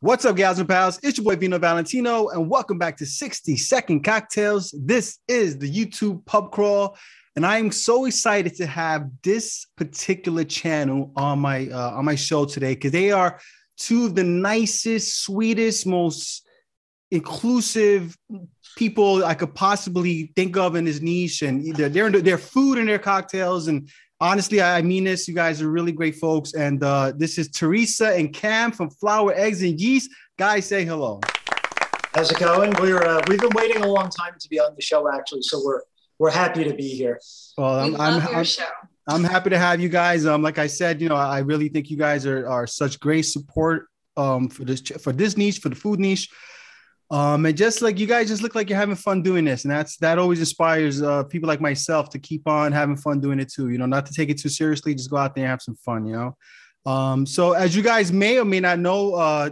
What's up, gals and pals? It's your boy Vino Valentino, and welcome back to 60-Second Cocktails. This is the YouTube PubCrawl, and I am so excited to have this particular channel on my show today because they are two of the nicest, sweetest, most inclusive people I could possibly think of in this niche, and either they're into their food and their cocktails. And honestly, I mean this. You guys are really great folks. And this is Theresa and Cam from Flour, Eggs, and Yeast. Guys, say hello. How's it going? We've been waiting a long time to be on the show, actually. So we're happy to be here. Well, we love your show. I'm happy to have you guys. Like I said, I really think you guys are such great support for this niche, for the food niche. And just like you guys just look like you're having fun doing this. And that always inspires people like myself to keep on having fun doing it too, not to take it too seriously, just go out there and have some fun, So as you guys may or may not know,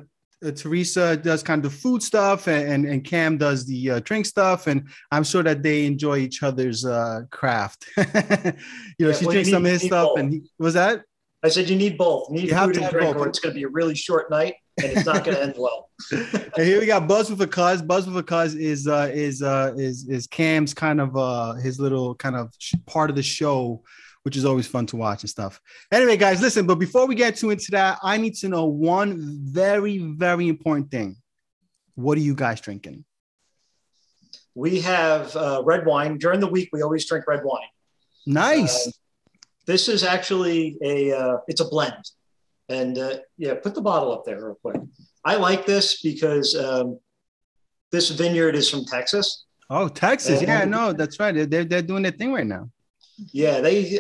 Theresa does kind of food stuff and Cam does the drink stuff. And I'm sure that they enjoy each other's craft. She drinks some of his stuff. Both. And was that? I said, you need both. You need food and drink, or it's going to be a really short night and it's not going to end well. And here we got Buzz with a Cuz. Buzz with a Cuz is Cam's kind of his little kind of part of the show, which is always fun to watch and stuff. Anyway, guys, listen, but before we get into that, I need to know one very, very important thing. What are you guys drinking? We have red wine. During the week, we always drink red wine. Nice. This is actually it's a blend. And put the bottle up there real quick. I like this because this vineyard is from Texas. Oh, Texas. Yeah, no, that's right. They're doing their thing right now. Yeah, they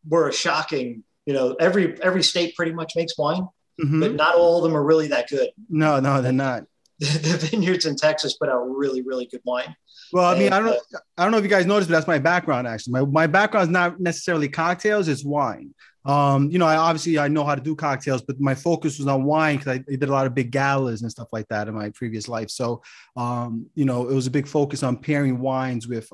were shocking. Every state pretty much makes wine, but not all of them are really that good. No, they're not. The vineyards in Texas put out really, really good wine. Well, I mean, I don't know if you guys noticed, but that's my background, actually. My background is not necessarily cocktails, it's wine. I know how to do cocktails, but my focus was on wine because I did a lot of big galas and stuff like that in my previous life. So, it was a big focus on pairing wines with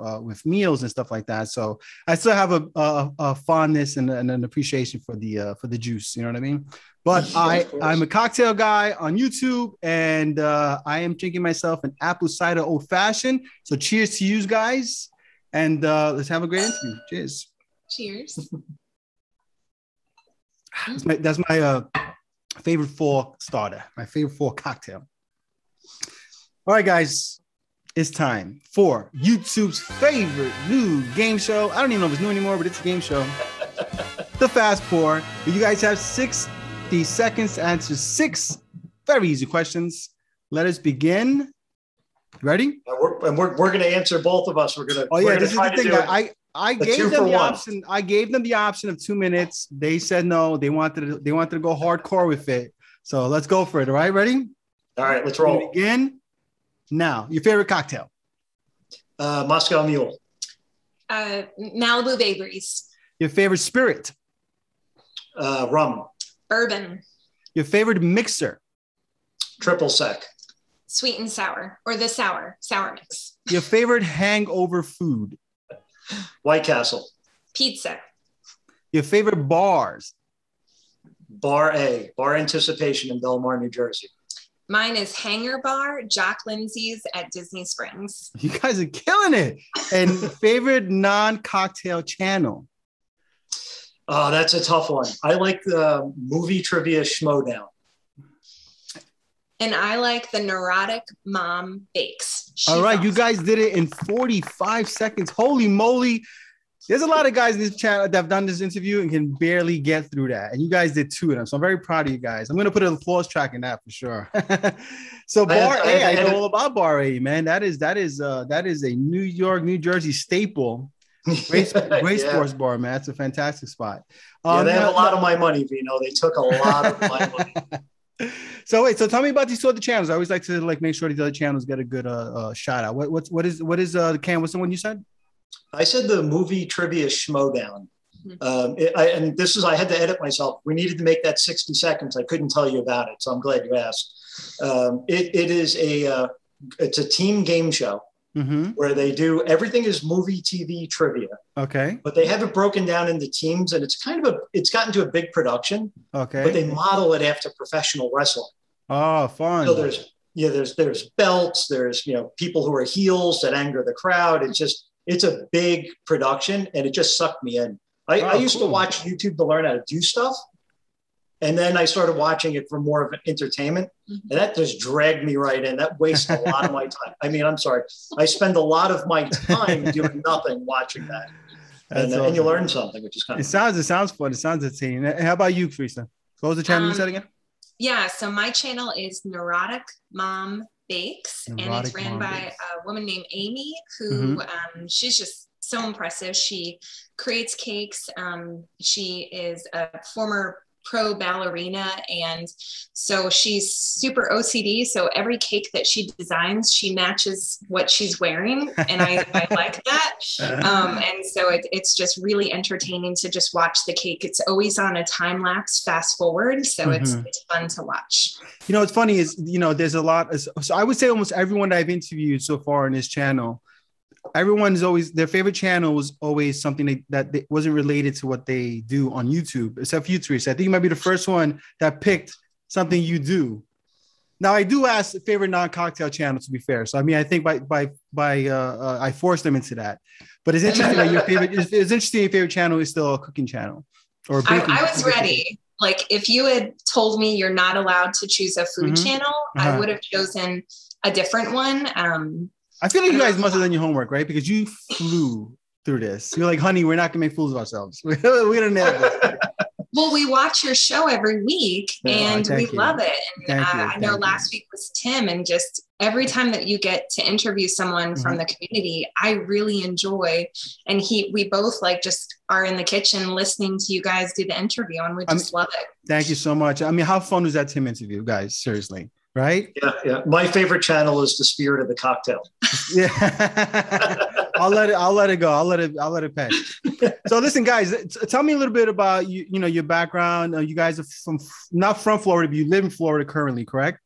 meals and stuff like that. So I still have a fondness and an appreciation for the juice. You know what I mean? But I'm a cocktail guy on YouTube, and I am drinking myself an apple cider old fashioned. So cheers to you guys, and let's have a great interview. Cheers. Cheers. That's my favorite fall starter, my favorite fall cocktail. All right, guys, it's time for YouTube's favorite new game show. I don't even know if it's new anymore, but it's a game show. The Fast Pour. You guys have 60 seconds to answer 6 very easy questions. Let us begin. Ready? We're going to answer both of us. This is the thing. I gave them the option. I gave them the option of 2 minutes. They said no. They wanted to go hardcore with it. So let's go for it. All right, ready? All right, let's roll. Begin now. Your favorite cocktail? Moscow Mule. Malibu Bay Breeze. Your favorite spirit? Rum. Bourbon. Your favorite mixer? Triple sec. Sweet and sour, or the sour mix. Your favorite hangover food? White Castle. Pizza. Your favorite bars? Bar A, Bar Anticipation in Belmar, New Jersey. Mine is Hangar Bar, Jock Lindsay's at Disney Springs. You guys are killing it. And favorite non-cocktail channel? Oh, that's a tough one. I like the movie trivia Schmodown. And I like the Neurotic Mom Bakes. All right, awesome. You guys did it in 45 seconds. Holy moly. There's a lot of guys in this channel that have done this interview and can barely get through that. And you guys did 2 of them. So I'm very proud of you guys. I'm going to put an applause track in that for sure. So Bar A, I know all about Bar A, man. That is a New York, New Jersey staple. Great sports bar, man. It's a fantastic spot. They have a lot of my money, Vino. They took a lot of my money. So tell me about these 2 other channels. I always like to make sure these other channels get a good shout out. What is the Cam? What's the one you said? I said the movie trivia Schmodown. I had to edit myself. We needed to make that 60 seconds. I couldn't tell you about it, so I'm glad you asked. It's a team game show. Where they do everything is movie TV trivia. Okay. But they have it broken down into teams, and it's gotten to a big production. Okay. But they model it after professional wrestling. Oh, fun. So there's belts, there's, people who are heels that anger the crowd. It's a big production, and it just sucked me in. I used to watch YouTube to learn how to do stuff. And then I started watching it for more of an entertainment, and that just dragged me right in. That wastes a lot of my time. I mean, I'm sorry. I spend a lot of my time doing nothing watching that. And you learn something, which is kind of fun. It sounds fun. It sounds entertaining. How about you, Theresa? What was the channel you said again? Yeah, so my channel is Neurotic Mom Bakes, and it's ran by a woman named Amy, who she's just so impressive. She creates cakes. She is a former pro ballerina, and so she's super OCD, so every cake that she designs, she matches what she's wearing, and I like that. And so it's just really entertaining to just watch the cake. It's always on a time lapse fast forward, so it's fun to watch. What's funny is there's a lot, so I would say almost everyone that I've interviewed so far on this channel, everyone's always, their favorite channel was always something that wasn't related to what they do on YouTube, except for you, Theresa. I think you might be the first one that picked something you do. Now, I do ask favorite non-cocktail channel, to be fair. So, I mean, I think I forced them into that. But it's interesting that your favorite channel is still a cooking channel. Or I was ready. Like, if you had told me you're not allowed to choose a food channel, I would have chosen a different one. I feel like you guys must have done your homework, right? Because you flew through this. You're like, honey, we're not gonna make fools of ourselves. We're gonna nail this. Well, we watch your show every week, and we love it. And I know last week was Tim, and just every time that you get to interview someone from the community, I really enjoy. And we both just are in the kitchen listening to you guys do the interview, and we just love it. Thank you so much. I mean, how fun was that Tim interview, guys? Seriously. Right? Yeah. My favorite channel is The Spirit of the Cocktail. Yeah. I'll let it go. I'll let it pass. So listen, guys, tell me a little bit about your background. You guys are not from Florida, but you live in Florida currently, correct?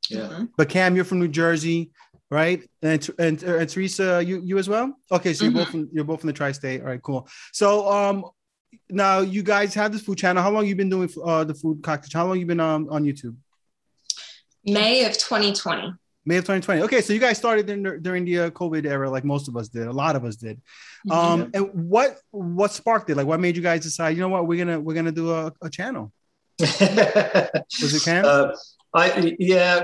Yeah. But Cam, you're from New Jersey, right? And Theresa, you as well? Okay, so you're both from the tri-state. All right, cool. So now you guys have this food channel. How long have you been doing the food cocktail? How long have you been on YouTube? May of 2020. May of 2020. Okay, so you guys started during the COVID era, like most of us did. A lot of us did. And what sparked it? Like, what made you guys decide? You know what? We're gonna do a channel. Was it Cam?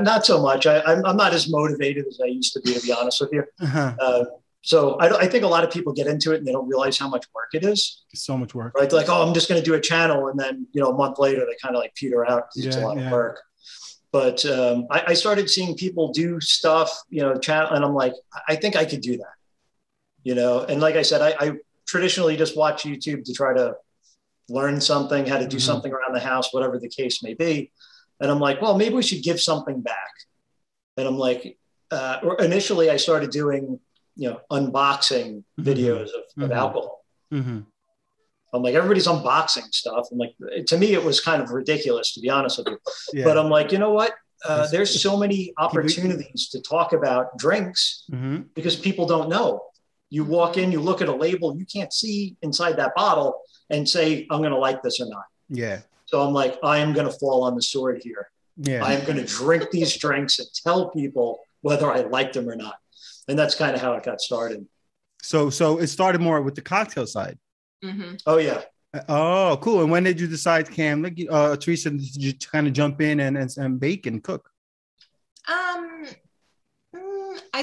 Not so much. I'm not as motivated as I used to be honest with you. So I think a lot of people get into it and they don't realize how much work it is. It's so much work, right? Like, I'm just going to do a channel, and then a month later they kind of peter out because it's a lot of work. But I started seeing people do stuff, channel, and I'm like, I think I could do that, And like I said, I traditionally just watch YouTube to try to learn something, how to do something around the house, whatever the case may be. And I'm like, well, maybe we should give something back. And I'm like, initially I started doing, unboxing videos of alcohol. I'm like, everybody's unboxing stuff. I'm like, to me, it was kind of ridiculous, to be honest with you. Yeah. But I'm like, you know what? There's so many opportunities to talk about drinks because people don't know. You walk in, you look at a label, you can't see inside that bottle and say, I'm going to like this or not. Yeah. So I'm like, I am going to fall on the sword here. Yeah. I am going to drink these drinks and tell people whether I like them or not. And that's kind of how it got started. So it started more with the cocktail side. Oh yeah. Oh, cool. And when did you decide, Cam, Theresa, did you kind of jump in and bake and cook? I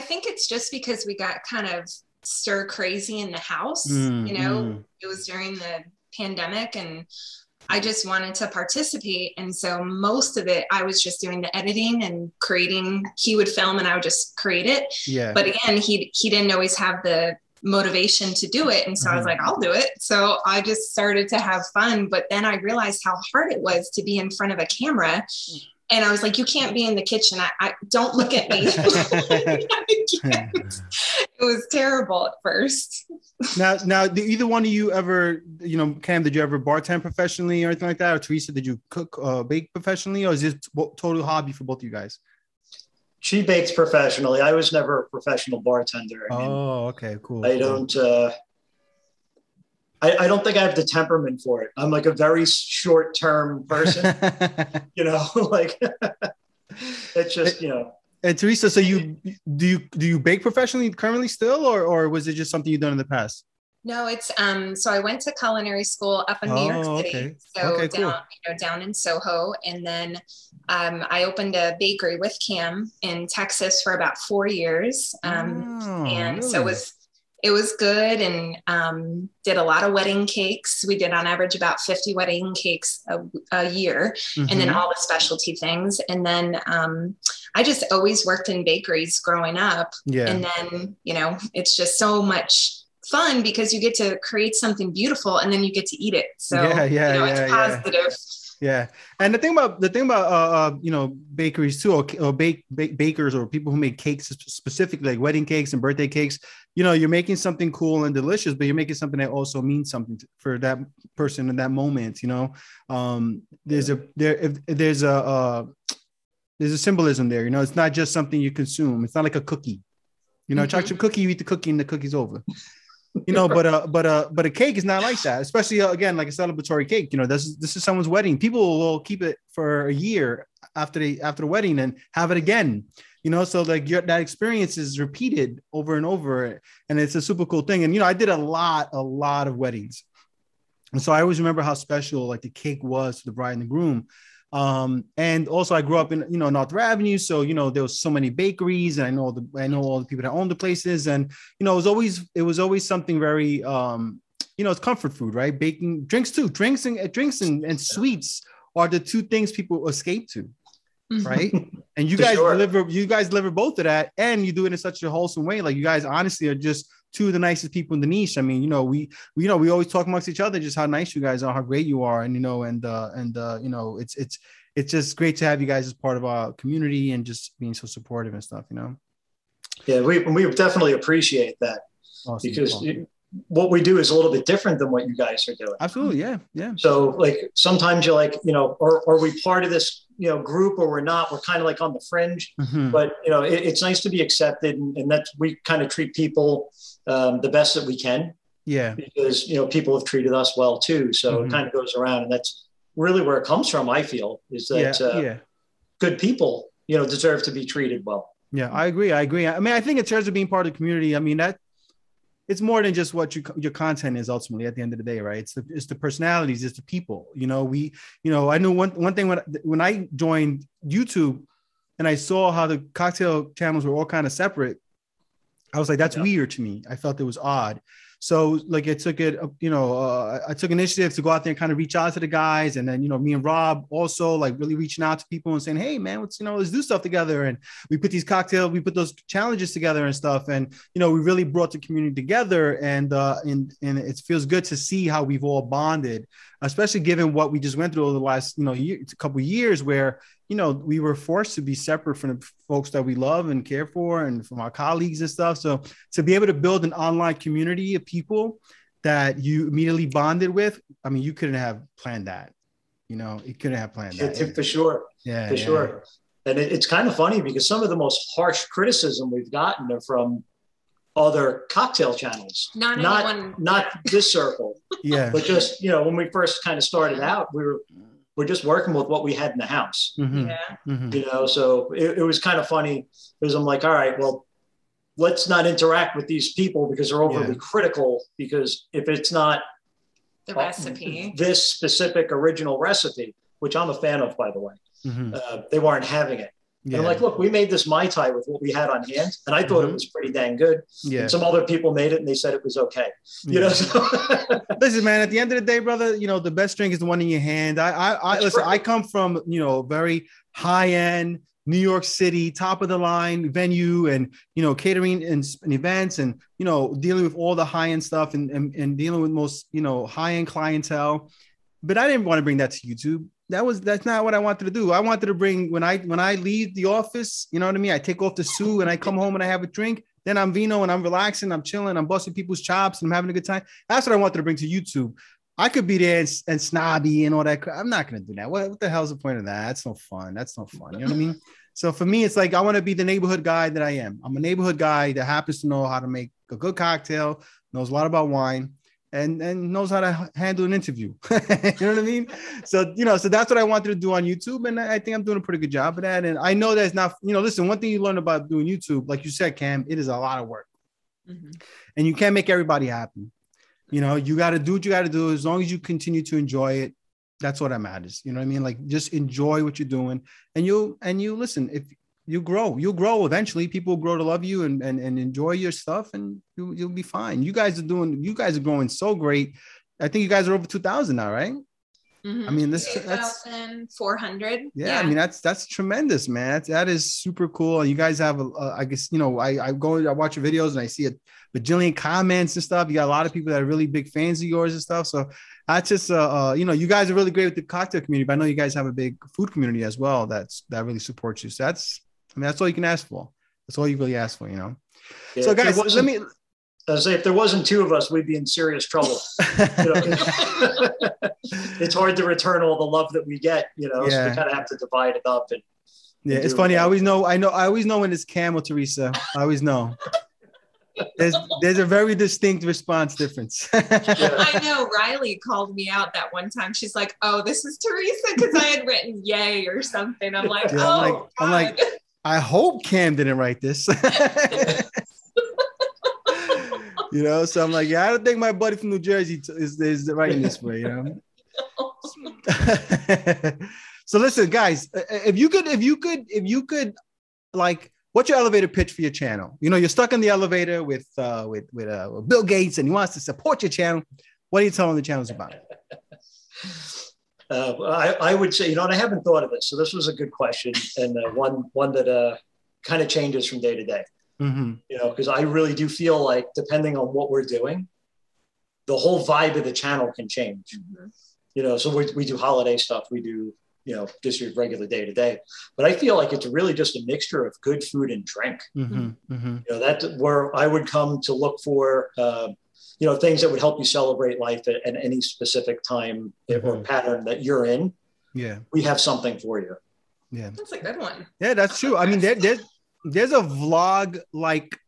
think it's just because we got kind of stir crazy in the house. It was during the pandemic, and I just wanted to participate. And so most of it, I was just doing the editing and creating. He would film and I would just create it. Yeah. But again, he didn't always have the motivation to do it. And so I was like, I'll do it. So I just started to have fun. But then I realized how hard it was to be in front of a camera. And I was like, you can't be in the kitchen. I don't look at me. It was terrible at first. Now, did either one of you ever, Cam, did you ever bartend professionally or anything like that? Or Theresa, did you cook, bake professionally? Or is this total hobby for both of you guys? She bakes professionally. I was never a professional bartender. Okay, cool. I don't think I have the temperament for it. I'm like a very short-term person, like. It's just, you know. And Theresa, so do you bake professionally currently still, or was it just something you've done in the past? No, it's so I went to culinary school up in New York City. Okay. So Okay, down, cool. down in Soho. And then I opened a bakery with Cam in Texas for about 4 years. And really? so it was good, and did a lot of wedding cakes. We did on average about 50 wedding cakes a year, and then all the specialty things. And then I just always worked in bakeries growing up. Yeah. And then, it's just so much fun because you get to create something beautiful and then you get to eat it. So it's positive. Yeah. And the thing about bakeries too, or bakers or people who make cakes specifically, like wedding cakes and birthday cakes, you're making something cool and delicious, but you're making something that also means something for that person in that moment. There's a symbolism there. It's not just something you consume. It's not like a cookie. Chocolate cookie, you eat the cookie and the cookie's over. But a cake is not like that, especially again, like a celebratory cake. This is someone's wedding. People will keep it for a year after the wedding and have it again. So like that experience is repeated over and over, and it's a super cool thing. And I did a lot of weddings, and so I always remember how special like the cake was to the bride and the groom. And also I grew up in, North Avenue. So, there was so many bakeries, and I know all the people that own the places. And, it was always something very, it's comfort food, right? Baking, drinks too, drinks and sweets are the two things people escape to. Right. And you guys deliver both of that, and you do it in such a wholesome way. Like, you guys honestly are just two of the nicest people in the niche. I mean, we always talk amongst each other, just how nice you guys are, how great you are. And, it's just great to have you guys as part of our community and just being so supportive and stuff, Yeah, we definitely appreciate that. Awesome. Because what we do is a little bit different than what you guys are doing. Absolutely. Yeah. Yeah. So like, sometimes you're like, are we part of this, group, or we're not? We're kind of like on the fringe, but it's nice to be accepted, and that we kind of treat people the best that we can. Yeah. Because, people have treated us well too. So it kind of goes around, and that's really where it comes from. I feel is that good people, deserve to be treated well. Yeah, I agree. I mean, I think in terms of being part of the community, I mean, that it's more than just what your content is ultimately at the end of the day, right? It's the personalities, it's the people. I knew one thing when I joined YouTube and I saw how the cocktail channels were all kind of separate. I was like, that's weird to me. I felt it was odd. So like I took initiative to go out there and kind of reach out to the guys. And then, me and Rob also like really reaching out to people and saying, hey man, let's do stuff together. And we put those challenges together and stuff. And, we really brought the community together, and it feels good to see how we've all bonded, especially given what we just went through over the last, couple of years where, we were forced to be separate from the folks that we love and care for, and from our colleagues and stuff. So to be able to build an online community of people that you immediately bonded with, I mean, you couldn't have planned that. You couldn't have planned that. For sure. Yeah. For sure. And it's kind of funny because some of the most harsh criticism we've gotten are from other cocktail channels. Not this circle. Yeah. But just, when we first kind of started out, we're just working with what we had in the house. So it was kind of funny because I'm like, all right, well, let's not interact with these people because they're overly critical, because if it's not the recipe, this specific original recipe, which I'm a fan of, by the way, they weren't having it. Yeah. And I'm like, look, we made this Mai Tai with what we had on hand, and I thought it was pretty dang good. Yeah. And some other people made it and they said it was okay. So. Listen, man, at the end of the day, brother, the best drink is the one in your hand. I come from, very high-end New York City, top of the line venue, and, catering and events, and, dealing with all the high-end stuff and dealing with most, high-end clientele. But I didn't want to bring that to YouTube. That's not what I wanted to do. I wanted to bring, when I leave the office, you know what I mean? I take off the suit and I come home and I have a drink. Then I'm vino and I'm relaxing, I'm chilling, I'm busting people's chops and I'm having a good time. That's what I wanted to bring to YouTube. I could be there and snobby and all that. I'm not going to do that. What the hell's the point of that? That's no fun. You know what I mean? So for me, it's like, I want to be the neighborhood guy that I am. I'm a neighborhood guy that happens to know how to make a good cocktail, knows a lot about wine. and knows how to handle an interview. You know what I mean? So, so that's what I wanted to do on YouTube. And I think I'm doing a pretty good job of that. And I know that's not, listen, one thing you learn about doing YouTube, like you said, Cam, it is a lot of work. Mm-hmm. And you can't make everybody happy. You got to do what you got to do. As long as you continue to enjoy it, that's what matters. You know what I mean? Like, just enjoy what you're doing, and you listen, if you'll grow eventually. People will grow to love you and enjoy your stuff, and you'll be fine. You guys are growing so great. I think you guys are over 2,000 now, right? Mm-hmm. I mean, that's 400. Yeah, I mean, that's tremendous, man. That is super cool. And you guys have, I guess, I watch your videos and I see a bajillion comments and stuff. You got a lot of people that are really big fans of yours and stuff. So that's just, you guys are really great with the cocktail community, but I know you guys have a big food community as well that really supports you. So that's all you can ask for. That's all you really ask for, Yeah, so guys, let me. I say, if there wasn't two of us, we'd be in serious trouble. It's hard to return all the love that we get, So we kind of have to divide it up. And it's funny. I always know when it's Cam or Theresa. I always know. There's a very distinct response difference. I know Riley called me out that one time. She's like, "Oh, this is Theresa," because I had written "yay" or something. I'm like, I'm like, I hope Cam didn't write this. So I'm like, I don't think my buddy from New Jersey is writing this way, So listen, guys, if you could, like, what's your elevator pitch for your channel? You're stuck in the elevator with Bill Gates, and he wants to support your channel. What are you telling the channels about? I would say, and I haven't thought of this, so this was a good question, and one that kind of changes from day to day. Mm-hmm. Because I really do feel like, depending on what we're doing, the whole vibe of the channel can change. Mm-hmm. So we do holiday stuff, we do, just your regular day to day, but I feel like it's really just a mixture of good food and drink. Mm-hmm. Mm-hmm. That's where I would come to look for, things that would help you celebrate life at any specific time or pattern that you're in. Yeah. We have something for you. Yeah. That's a good one. Yeah, that's true. I mean, there's a vlog like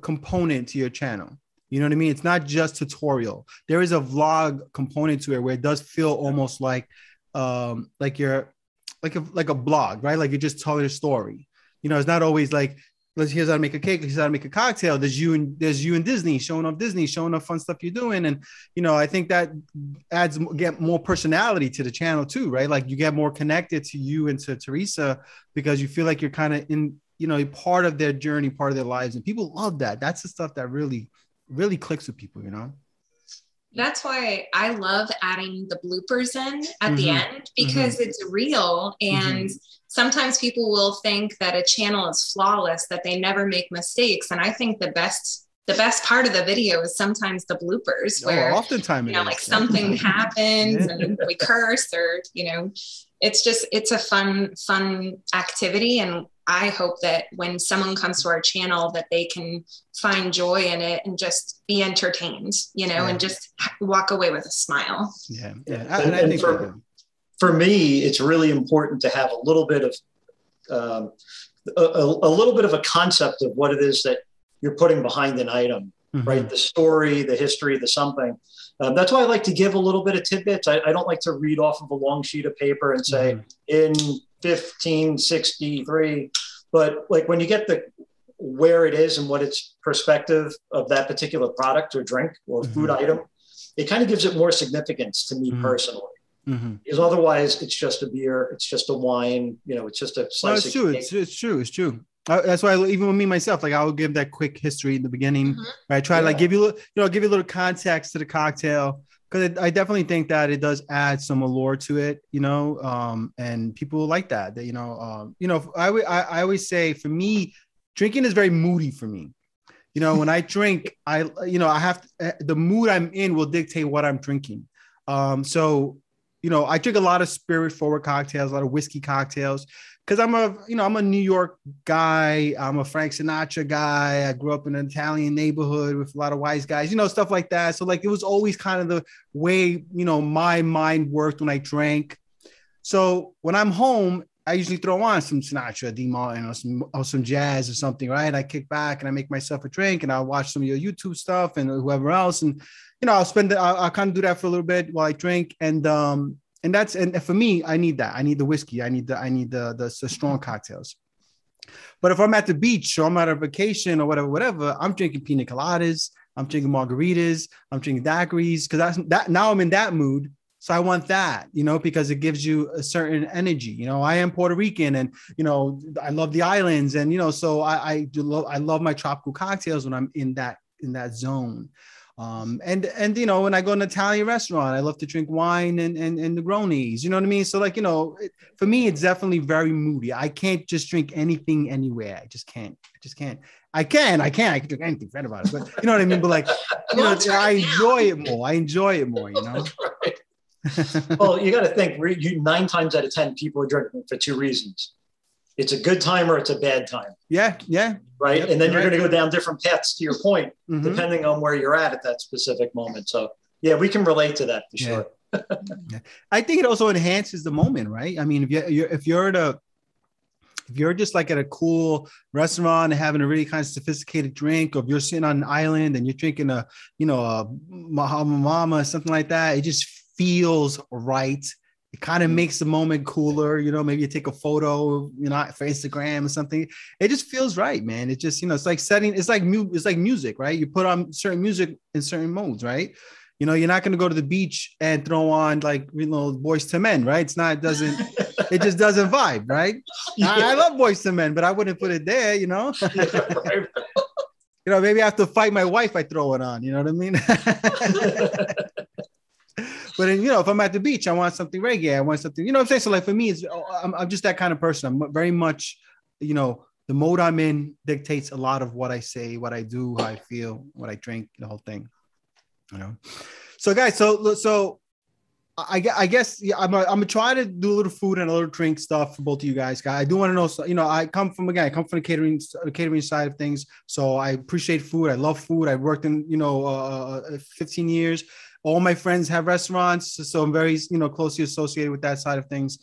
component to your channel. You know what I mean? It's not just tutorial. There is a vlog component to it where it does feel almost like you're like a blog, right? Like you're just telling a story. It's not always like, here's how to make a cake, here's how to make a cocktail. There's you and Disney, showing off fun stuff you're doing. And, I think that get more personality to the channel too, right? Like you get more connected to you and to Theresa because you feel like you're kind of in, part of their journey, part of their lives. And people love that. That's the stuff that really, really clicks with people, That's why I love adding the bloopers in at the end, because it's real. And sometimes people will think that a channel is flawless, that they never make mistakes. And I think the best part of the video is sometimes the bloopers, where oftentimes like something happens and we curse, or it's a fun activity. And I hope that when someone comes to our channel, that they can find joy in it and just be entertained, and just walk away with a smile. Yeah. And I think for me, it's really important to have a little bit of a little bit of a concept of what it is that you're putting behind an item, right? The story, the history, the something. That's why I like to give a little bit of tidbits. I don't like to read off of a long sheet of paper and say in 1563, but like when you get where it is and what its perspective of that particular product or drink or food item, it kind of gives it more significance to me personally. Because otherwise it's just a beer, it's just a wine, it's just a slice of cake. It's true. That's why even with me myself, like I will give that quick history in the beginning. Right? I try to like give you a little context to the cocktail, because I definitely think that it does add some allure to it, and people like that. I always say, for me, drinking is very moody for me. When I drink, I have to, the mood I'm in will dictate what I'm drinking. So I drink a lot of spirit forward cocktails, a lot of whiskey cocktails, because I'm a New York guy. I'm a Frank Sinatra guy. I grew up in an Italian neighborhood with a lot of wise guys, stuff like that. So like, it was always kind of the way, my mind worked when I drank. So when I'm home, I usually throw on some Sinatra, D. Martin, or some jazz or something, right? I kick back and I make myself a drink, and I'll watch some of your YouTube stuff and whoever else, and I'll kind of do that for a little bit while I drink, and for me, I need that. I need the whiskey. I need the strong cocktails. But if I'm at the beach or I'm at a vacation or whatever, I'm drinking pina coladas, I'm drinking margaritas, I'm drinking daiquiris, because now I'm in that mood. So I want that, because it gives you a certain energy. I am Puerto Rican, and, I love the islands, and, so I love my tropical cocktails when I'm in that zone. And when I go to an Italian restaurant, I love to drink wine and Negronis, you know what I mean? So for me, it's definitely very moody. I can't just drink anything anywhere. I just can't. I can drink anything, forget about it, but you know what I mean? But I enjoy it more, Right. Well, you got to think, 9 times out of 10 people are drinking for 2 reasons. It's a good time or it's a bad time. Yeah. Right. Yep, and then you're going to go down different paths, to your point, depending on where you're at that specific moment. So yeah, we can relate to that for sure. Yeah. I think it also enhances the moment, right? I mean, if you're just like at a cool restaurant and having a really kind of sophisticated drink, or if you're sitting on an island and you're drinking a Mama or something like that, it just feels right. It kind of makes the moment cooler, maybe you take a photo, for Instagram or something. It just feels right, man. It just, it's like music, right? You put on certain music in certain modes, right? You're not going to go to the beach and throw on Boyz II Men, right? It just doesn't vibe, right? Yeah. I love Boyz II Men, but I wouldn't put it there, Yeah, right. Maybe I have to fight my wife, I throw it on, you know what I mean? But then, if I'm at the beach, I want something reggae. I want something, what I'm saying? So for me, I'm just that kind of person. I'm very much, the mode I'm in dictates a lot of what I say, what I do, how I feel, what I drink, the whole thing, So guys, so I guess, I'm gonna try to do a little food and a little drink stuff for both of you guys. I do want to know, so, I come from the catering side of things. So I appreciate food. I love food. I worked in, 15 years. All my friends have restaurants, so I'm very, closely associated with that side of things.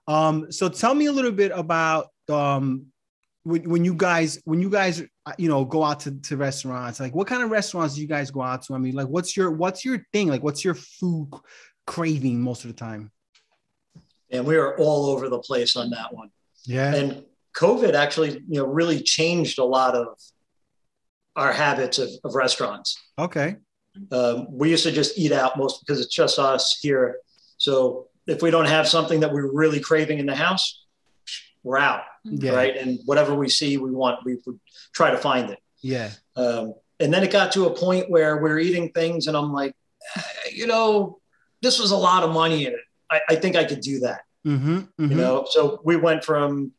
So tell me a little bit about when you guys, go out to restaurants. Like, what kind of restaurants do you guys go out to? I mean, what's your thing? Like, what's your food craving most of the time? And we are all over the place on that one. Yeah. And COVID actually, really changed a lot of our habits of restaurants. Okay. We used to just eat out most because it's just us here. So if we don't have something that we're really craving in the house, we're out, right? And whatever we see, we would try to find it. Yeah. And then it got to a point where we're eating things and I'm like, this was a lot of money in it. I think I could do that. So we went from,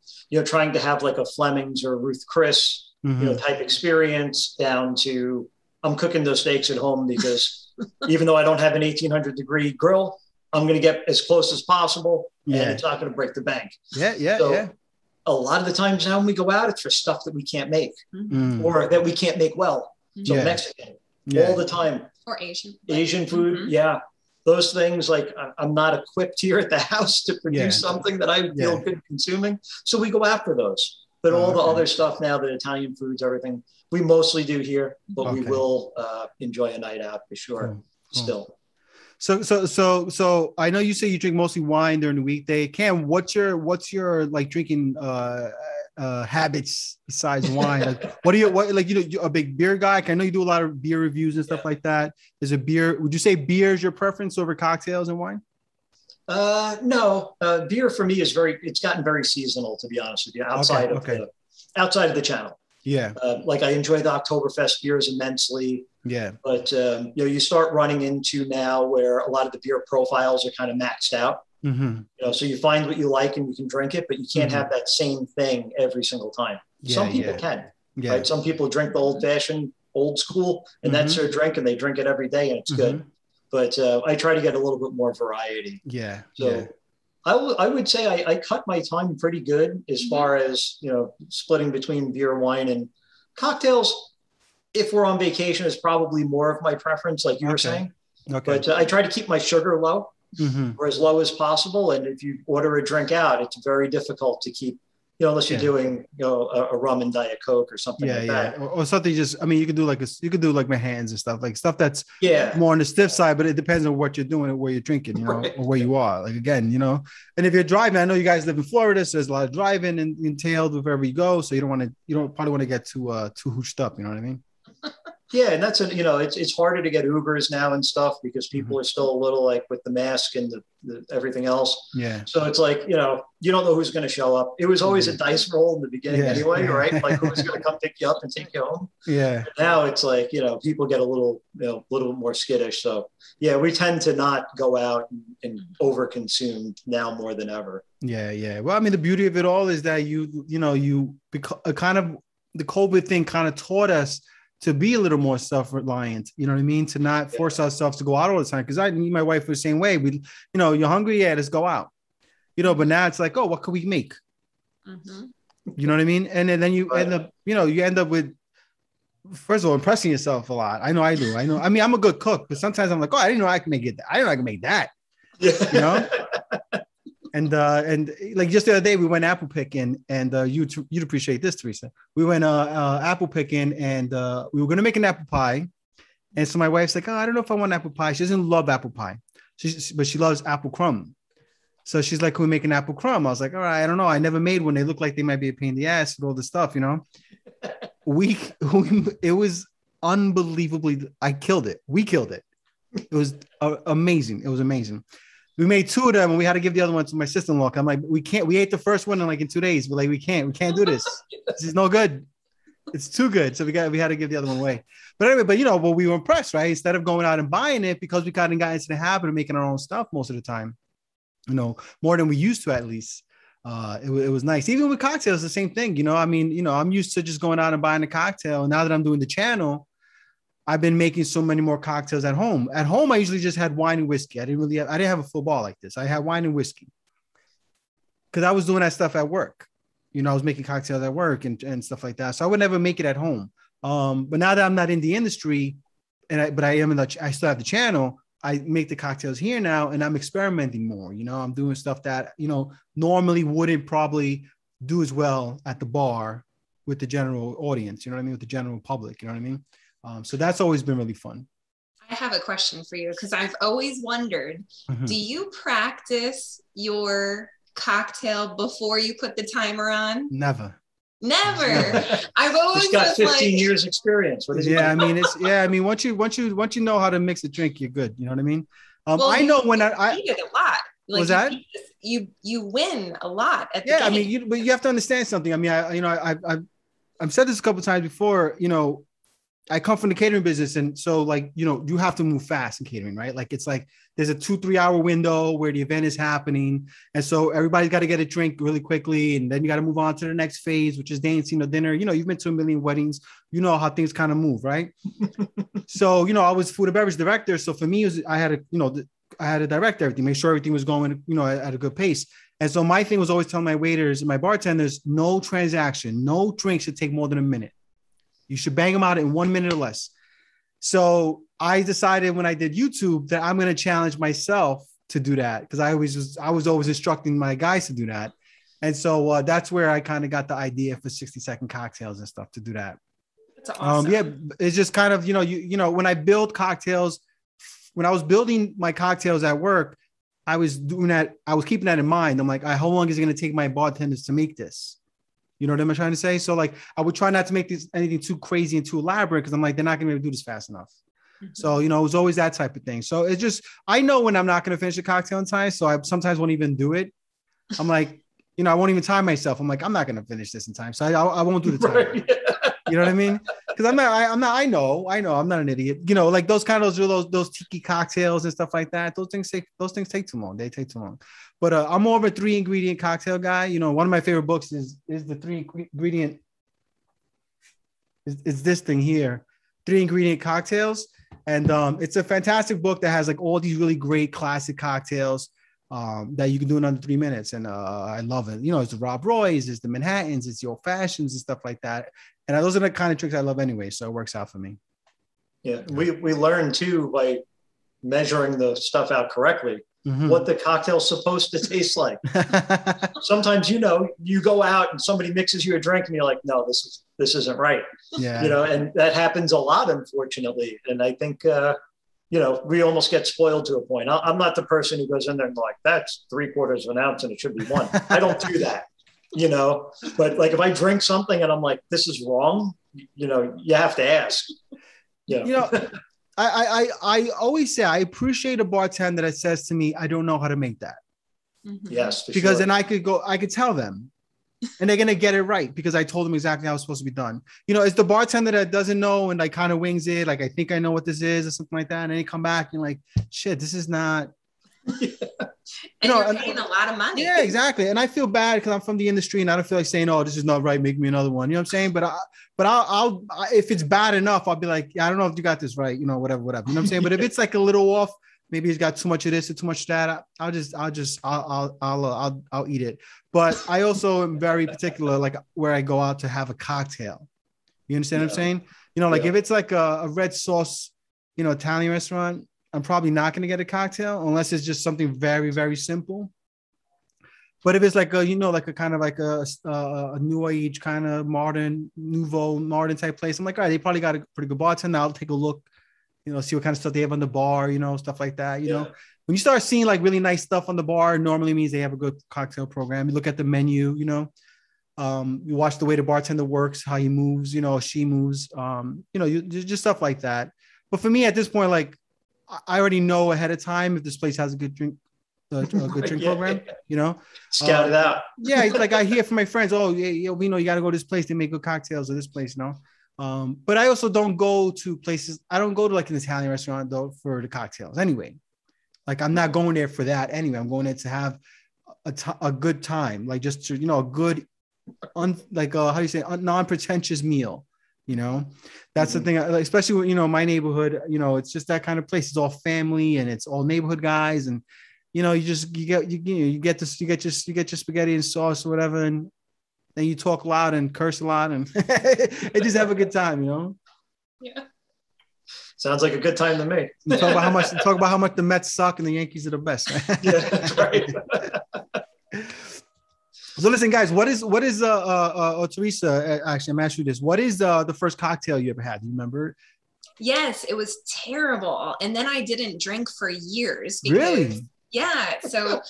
trying to have like a Fleming's or Ruth Chris, type experience down to, I'm cooking those steaks at home because even though I don't have an 1800-degree grill, I'm going to get as close as possible, and it's not going to break the bank. So a lot of the times now when we go out, it's for stuff that we can't make or that we can't make well. So Mexican all the time. Or Asian food. Yeah. Those things, I'm not equipped here at the house to produce something that I feel good consuming. So we go after those. But all the other stuff now, the Italian foods, everything, we mostly do here, but we will enjoy a night out for sure. Still. So I know you say you drink mostly wine during the weekday. Cam, what's your drinking habits besides wine? What a big beer guy? I know you do a lot of beer reviews and stuff like that. Would you say beer is your preference over cocktails and wine? No, beer for me it's gotten very seasonal, to be honest with you, outside of the channel. Yeah. I enjoy the Oktoberfest beers immensely. Yeah. But, you start running into now where a lot of the beer profiles are kind of maxed out. So you find what you like and you can drink it, but you can't have that same thing every single time. Some people can, right? Some people drink the old fashioned, old school, and that's their drink and they drink it every day and it's good. But I try to get a little bit more variety. Yeah. So I would say I cut my time pretty good as far as, splitting between beer, wine, and cocktails. If we're on vacation, is probably more of my preference, like you were saying. Okay. But I try to keep my sugar low. or as low as possible. And if you order a drink out, it's very difficult to keep, unless you're doing, a rum and Diet Coke or something like that. Or something just, I mean, you could do like my hands and stuff, like stuff that's more on the stiff side, but it depends on what you're doing and where you're drinking, or where you are. Like, again, and if you're driving, I know you guys live in Florida, so there's a lot of driving entailed with wherever you go. So you don't probably want to get too hooched up. You know what I mean? Yeah, and that's it's harder to get Ubers now and stuff because people are still a little like with the mask and the everything else. Yeah. So it's like, you don't know who's going to show up. It was always a dice roll in the beginning anyway, right? Like who's going to come pick you up and take you home. Yeah. And now it's like, people get a little more skittish. So yeah, we tend to not go out and overconsume now more than ever. Yeah. Yeah. Well, I mean, the beauty of it all is that the COVID thing kind of taught us to be a little more self-reliant, you know what I mean? To not force ourselves to go out all the time. Cause my wife was the same way. We, you're hungry. Yeah, let's go out, but now it's like, oh, what can we make? Mm-hmm. You know what I mean? And then you end up, you end up with, first of all, impressing yourself a lot. I know I do. I mean, I'm a good cook, but sometimes I'm like, oh, I didn't know I can make it. I didn't know I can make that. Yeah. And like just the other day we went apple picking, and you'd appreciate this, Teresa. We went apple picking, and we were gonna make an apple pie. And so my wife's like, oh, I don't know if I want apple pie. She doesn't love apple pie, but she loves apple crumb. So she's like, can we make an apple crumb? I was like, all right, I don't know. I never made one. They look like they might be a pain in the ass with all the stuff, It was unbelievably. I killed it. We killed it. It was amazing. It was amazing. We made 2 of them, and we had to give the other one to my sister-in-law. I'm like, we can't. We ate the first one in 2 days. We're like, we can't do this. This is no good. It's too good. So we had to give the other one away. But anyway, we were impressed, right? Instead of going out and buying it, because we kind of got into the habit of making our own stuff most of the time, more than we used to, at least. It was nice. Even with cocktails, the same thing. I'm used to just going out and buying a cocktail. And now that I'm doing the channel, I've been making so many more cocktails at home. At home, I usually just had wine and whiskey. I didn't have a full bar like this. I had wine and whiskey because I was doing that stuff at work. I was making cocktails at work and stuff like that. So I would never make it at home. But now that I'm not in the industry, but I still have the channel. I make the cocktails here now, and I'm experimenting more. I'm doing stuff that normally wouldn't probably do as well at the bar with the general audience. You know what I mean? With the general public. You know what I mean? So that's always been really fun. I have a question for you, because I've always wondered, do you practice your cocktail before you put the timer on? Never. I've always got 15 years experience. Once you know how to mix a drink, you're good. You know what I mean? I know when I eat it a lot. Was that you win a lot at the game. I mean, but you have to understand something. I mean, I've said this a couple of times before. I come from the catering business. And so you have to move fast in catering, right? It's like there's a 2-3 hour window where the event is happening. And so everybody's got to get a drink really quickly. And then you got to move on to the next phase, which is dancing or dinner. You've been to a million weddings, how things kind of move, right? So, I was food and beverage director. So for me, I had to direct everything, make sure everything was going, at a good pace. And so my thing was always telling my waiters and my bartenders, no transaction, no drink should take more than a minute. You should bang them out in 1 minute or less. So I decided when I did YouTube that I'm going to challenge myself to do that, because I was always instructing my guys to do that. And so that's where I kind of got the idea for 60-second cocktails and stuff to do that. That's awesome. It's just kind of, when I build cocktails, when I was building my cocktails at work, I was doing that. I was keeping that in mind. I'm like, how long is it going to take my bartenders to make this? You know what I'm trying to say? So I would try not to make anything too crazy and too elaborate, because I'm like, they're not going to be able to do this fast enough. Mm-hmm. So, it was always that type of thing. So it's just, I know when I'm not going to finish the cocktail in time. So I sometimes won't even do it. I'm like, I won't even time myself. I'm like, I'm not going to finish this in time. So I won't do the time. Right. You know what I mean? Because I know, I'm not an idiot. Those those tiki cocktails and stuff like that. Those things take too long. They take too long. But I'm more of a 3-ingredient cocktail guy. One of my favorite books is the 3-ingredient. Is this thing here, 3-ingredient cocktails, and it's a fantastic book that has all these really great classic cocktails that you can do in under 3 minutes, and I love it. It's the Rob Roy's, it's the Manhattans, it's the old fashions and stuff like that. And those are the kind of tricks I love anyway, so it works out for me. Yeah, we learned too by measuring the stuff out correctly. what the cocktail's supposed to taste like. Sometimes, you know, you go out and somebody mixes you a drink and you're like, no, this isn't right. Yeah. You know, and that happens a lot, unfortunately. And I think, you know, we almost get spoiled to a point. I'm not the person who goes in there and like, that's 3/4 of an ounce and it should be 1. I don't do that, you know, but like if I drink something and I'm like, this is wrong, you know, you have to ask. You know, I always say I appreciate a bartender that says to me, I don't know how to make that. Yes, because then I could tell them and they're going to get it right because I told them exactly how it's supposed to be done. You know, it's the bartender that doesn't know and like kind of wings it. Like, I think I know what this is or something like that. And then they come back and like, shit, this is not. And you're paying a lot of money. Yeah, exactly. And I feel bad because I'm from the industry and I don't feel like saying, oh, this is not right. Make me another one. You know what I'm saying? But I'll if it's bad enough, I'll be like, yeah, I don't know if you got this right. You know, whatever. You know what I'm saying? But if it's like a little off, maybe he's got too much of this or too much of that, I'll eat it. But I also am very particular, like where I go out to have a cocktail. You understand what I'm saying? You know, like if it's like a red sauce, you know, Italian restaurant, I'm probably not going to get a cocktail unless it's just something very, very simple. But if it's like a, you know, like a kind of like a new age kind of modern type place, I'm like, all right, they probably got a pretty good bartender. I'll take a look, you know, see what kind of stuff they have on the bar, you know, stuff like that. You know, when you start seeing like really nice stuff on the bar, it normally means they have a good cocktail program. You look at the menu, you know, you watch the way the bartender works, how he moves, you know, she moves, you know, just stuff like that. But for me at this point, like, I already know ahead of time if this place has a good drink, program, you know, scout it out. Yeah. Like I hear from my friends, oh yeah, we know you got to go to this place. They make good cocktails or this place, you know? But I also don't go to places. I don't go to like an Italian restaurant though for the cocktails anyway. Like I'm not going there for that anyway. I'm going there to have a good time, like just to, you know, a good, how do you say, non-pretentious meal. You know, that's the thing, especially with, you know, my neighborhood, you know, it's just that kind of place. It's all family and it's all neighborhood guys. And, you know, you get your spaghetti and sauce or whatever. And then you talk loud and curse a lot and and just have a good time, you know? Yeah. Sounds like a good time to me. Talk about how much the Mets suck and the Yankees are the best. Yeah, that's right. So listen, guys, what is Theresa, actually, I'm asking you this. What is the first cocktail you ever had? Do you remember? Yes, it was terrible. And then I didn't drink for years. Really? Yeah. So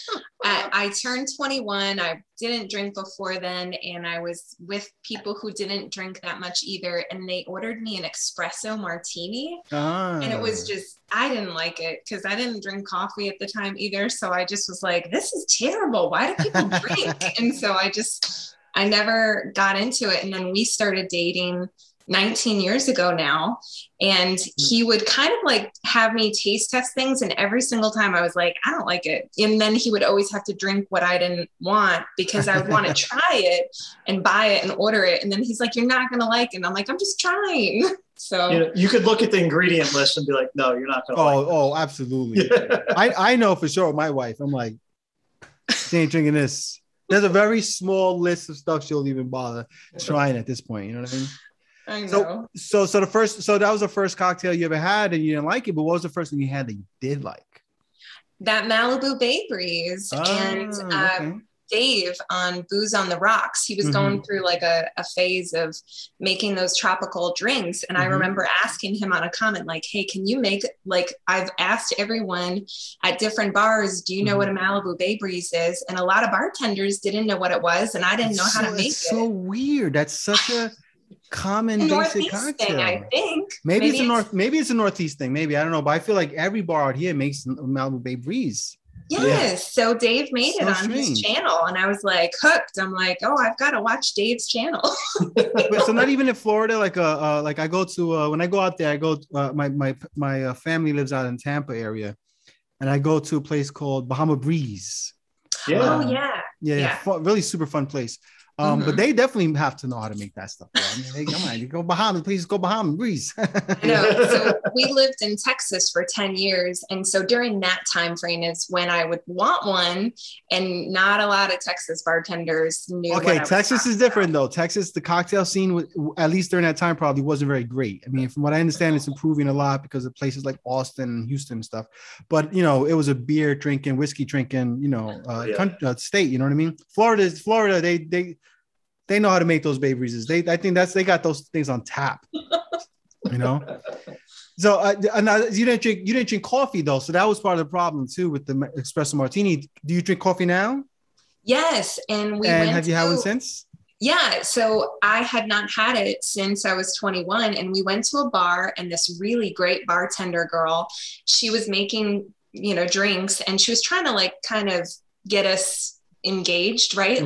I turned 21. I didn't drink before then. And I was with people who didn't drink that much either. And they ordered me an espresso martini. And it was just, I didn't like it because I didn't drink coffee at the time either. So I just was like, this is terrible. Why do people drink? And so I never got into it. And then we started dating 19 years ago now. And he would kind of like have me taste test things. And every single time I was like, I don't like it. And then he would always have to drink what I didn't want because I would want to try it and buy it and order it. And then he's like, you're not going to like it. And I'm like, I'm just trying. So you know, you could look at the ingredient list and be like, no, you're not going to like it. Oh, absolutely. I know for sure with my wife, I'm like, she ain't drinking this. There's a very small list of stuff she'll even bother trying at this point. You know what I mean? I know. So that was the first cocktail you ever had and you didn't like it, but what was the first thing you had that you did like? That Malibu Bay Breeze. And Dave on Booze on the Rocks, he was going through like a phase of making those tropical drinks. And I remember asking him on a comment, like, hey, can you make, like, I've asked everyone at different bars, do you know what a Malibu Bay Breeze is? And a lot of bartenders didn't know what it was, and I didn't know how to make it. It's so weird. That's such a common basic cocktail thing, I think. Maybe it's a Northeast thing. Maybe, I don't know, but I feel like every bar out here makes Malibu Bay Breeze. Yes. Yeah. So Dave made it on his channel and I was like hooked. I'm like, oh, I've got to watch Dave's channel. So not even in Florida, like I go to when I go out there, I go my family lives out in Tampa area and I go to a place called Bahama Breeze. Yeah. Yeah. Really super fun place. But they definitely have to know how to make that stuff. I mean, come on, you go Bahamas, please go Bahamas, breeze. I know. So we lived in Texas for 10 years. And so during that time frame is when I would want one, and not a lot of Texas bartenders knew. Okay, Texas is different though. Texas, the cocktail scene, at least during that time, probably wasn't very great. I mean, from what I understand, it's improving a lot because of places like Austin and Houston and stuff. But, it was a beer drinking, whiskey drinking, state, you know what I mean? Florida, they know how to make those Bay Breezes. I think they got those things on tap, So you didn't drink coffee though, so that was part of the problem too with the espresso martini. Do you drink coffee now? Yes, and have you had one since? Yeah, so I had not had it since I was 21, and we went to a bar, and this really great bartender girl, she was making drinks, and she was trying to kind of get us engaged, right?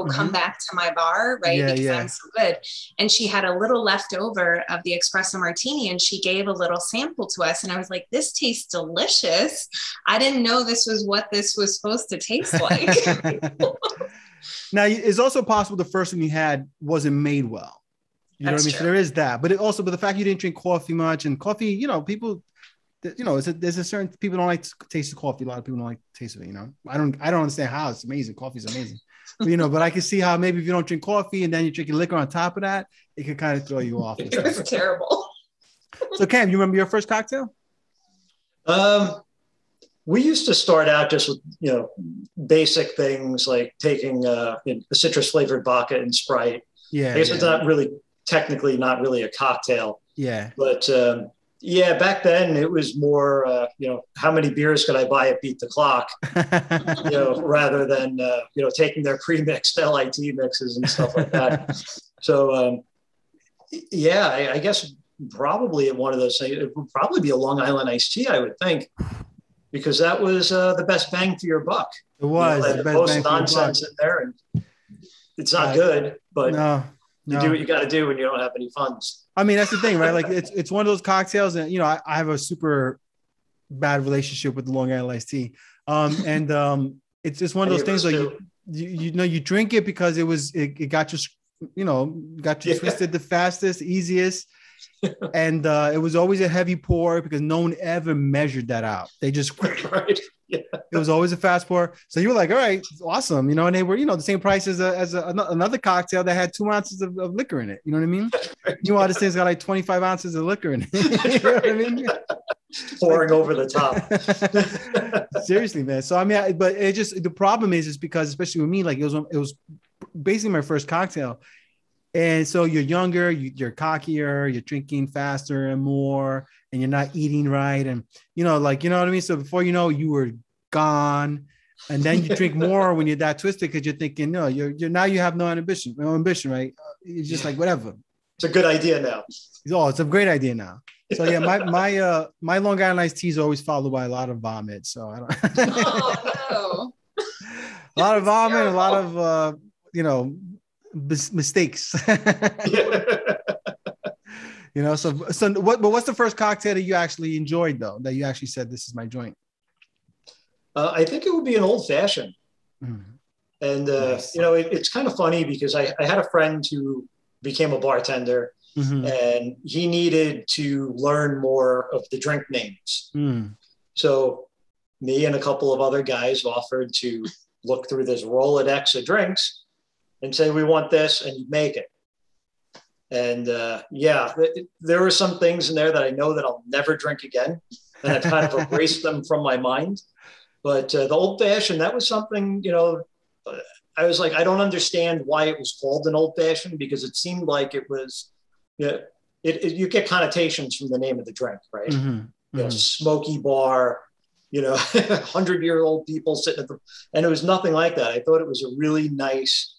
Come back to my bar, right? Because I'm so good. And she had a little left over of the espresso martini, and she gave a little sample to us, and I was like, this tastes delicious. I didn't know this was what this was supposed to taste like. Now, it's also possible the first one you had wasn't made well. You know what I mean? True. So there is that, but the fact you didn't drink coffee much, and coffee, people, there's a certain people don't like to taste the coffee. A lot of people don't like to taste of it. I don't understand how it's amazing. Coffee's amazing, but I can see how maybe if you don't drink coffee and then you're drinking liquor on top of that, it can kind of throw you off. It's terrible. So Cam, you remember your first cocktail? We used to start out just with, basic things like taking a citrus flavored vodka and Sprite. Yeah. I guess it's not really technically not really a cocktail. Yeah. But back then it was more, how many beers could I buy at Beat the Clock, rather than, taking their pre-mixed LIT mixes and stuff like that. So, I guess probably at one of those things, it would probably be a Long Island iced tea, I would think. Because that was the best bang for your buck. It was the best most nonsense in there, and it's not good, but you do what you got to do when you don't have any funds. I mean, that's the thing, right? Like it's one of those cocktails, and I have a super bad relationship with the Long Island iced tea, it's just one of those things like you drink it because it got you twisted the fastest, easiest. And it was always a heavy pour because no one ever measured that out. They just right. Yeah. It was always a fast pour. So you were like, all right, it's awesome. And they were, the same price as another cocktail that had 2 ounces of liquor in it. You know what I mean? All this thing's got like 25 ounces of liquor in it. You know what I mean? Pouring over the top. Seriously, man. So, I mean, but the problem is because, especially with me, like it was basically my first cocktail. And so you're younger, you're cockier, you're drinking faster and more, and you're not eating right. And, you know what I mean? So before you know, you were gone. And then you drink more when you're that twisted because you're thinking, no, you're now you have no ambition, right? It's just like, whatever. It's a good idea now. It's a great idea now. So yeah, my Long Island iced tea is always followed by a lot of vomit. So I don't. Oh, no. A lot of vomit, a lot of, mistakes. So what's the first cocktail that you actually enjoyed though, that you actually said this is my joint? I think it would be an old fashioned. And nice. It's kind of funny because I had a friend who became a bartender, and he needed to learn more of the drink names. So me and a couple of other guys offered to look through this Rolodex of drinks and say, we want this, and you make it. And there were some things in there that I know that I'll never drink again. And I've kind of erased them from my mind. But the old fashioned, that was something, I was like, I don't understand why it was called an old fashioned, because it seemed like it was, you get connotations from the name of the drink, right? Smoky bar, 100-year-old people sitting and it was nothing like that. I thought it was a really nice,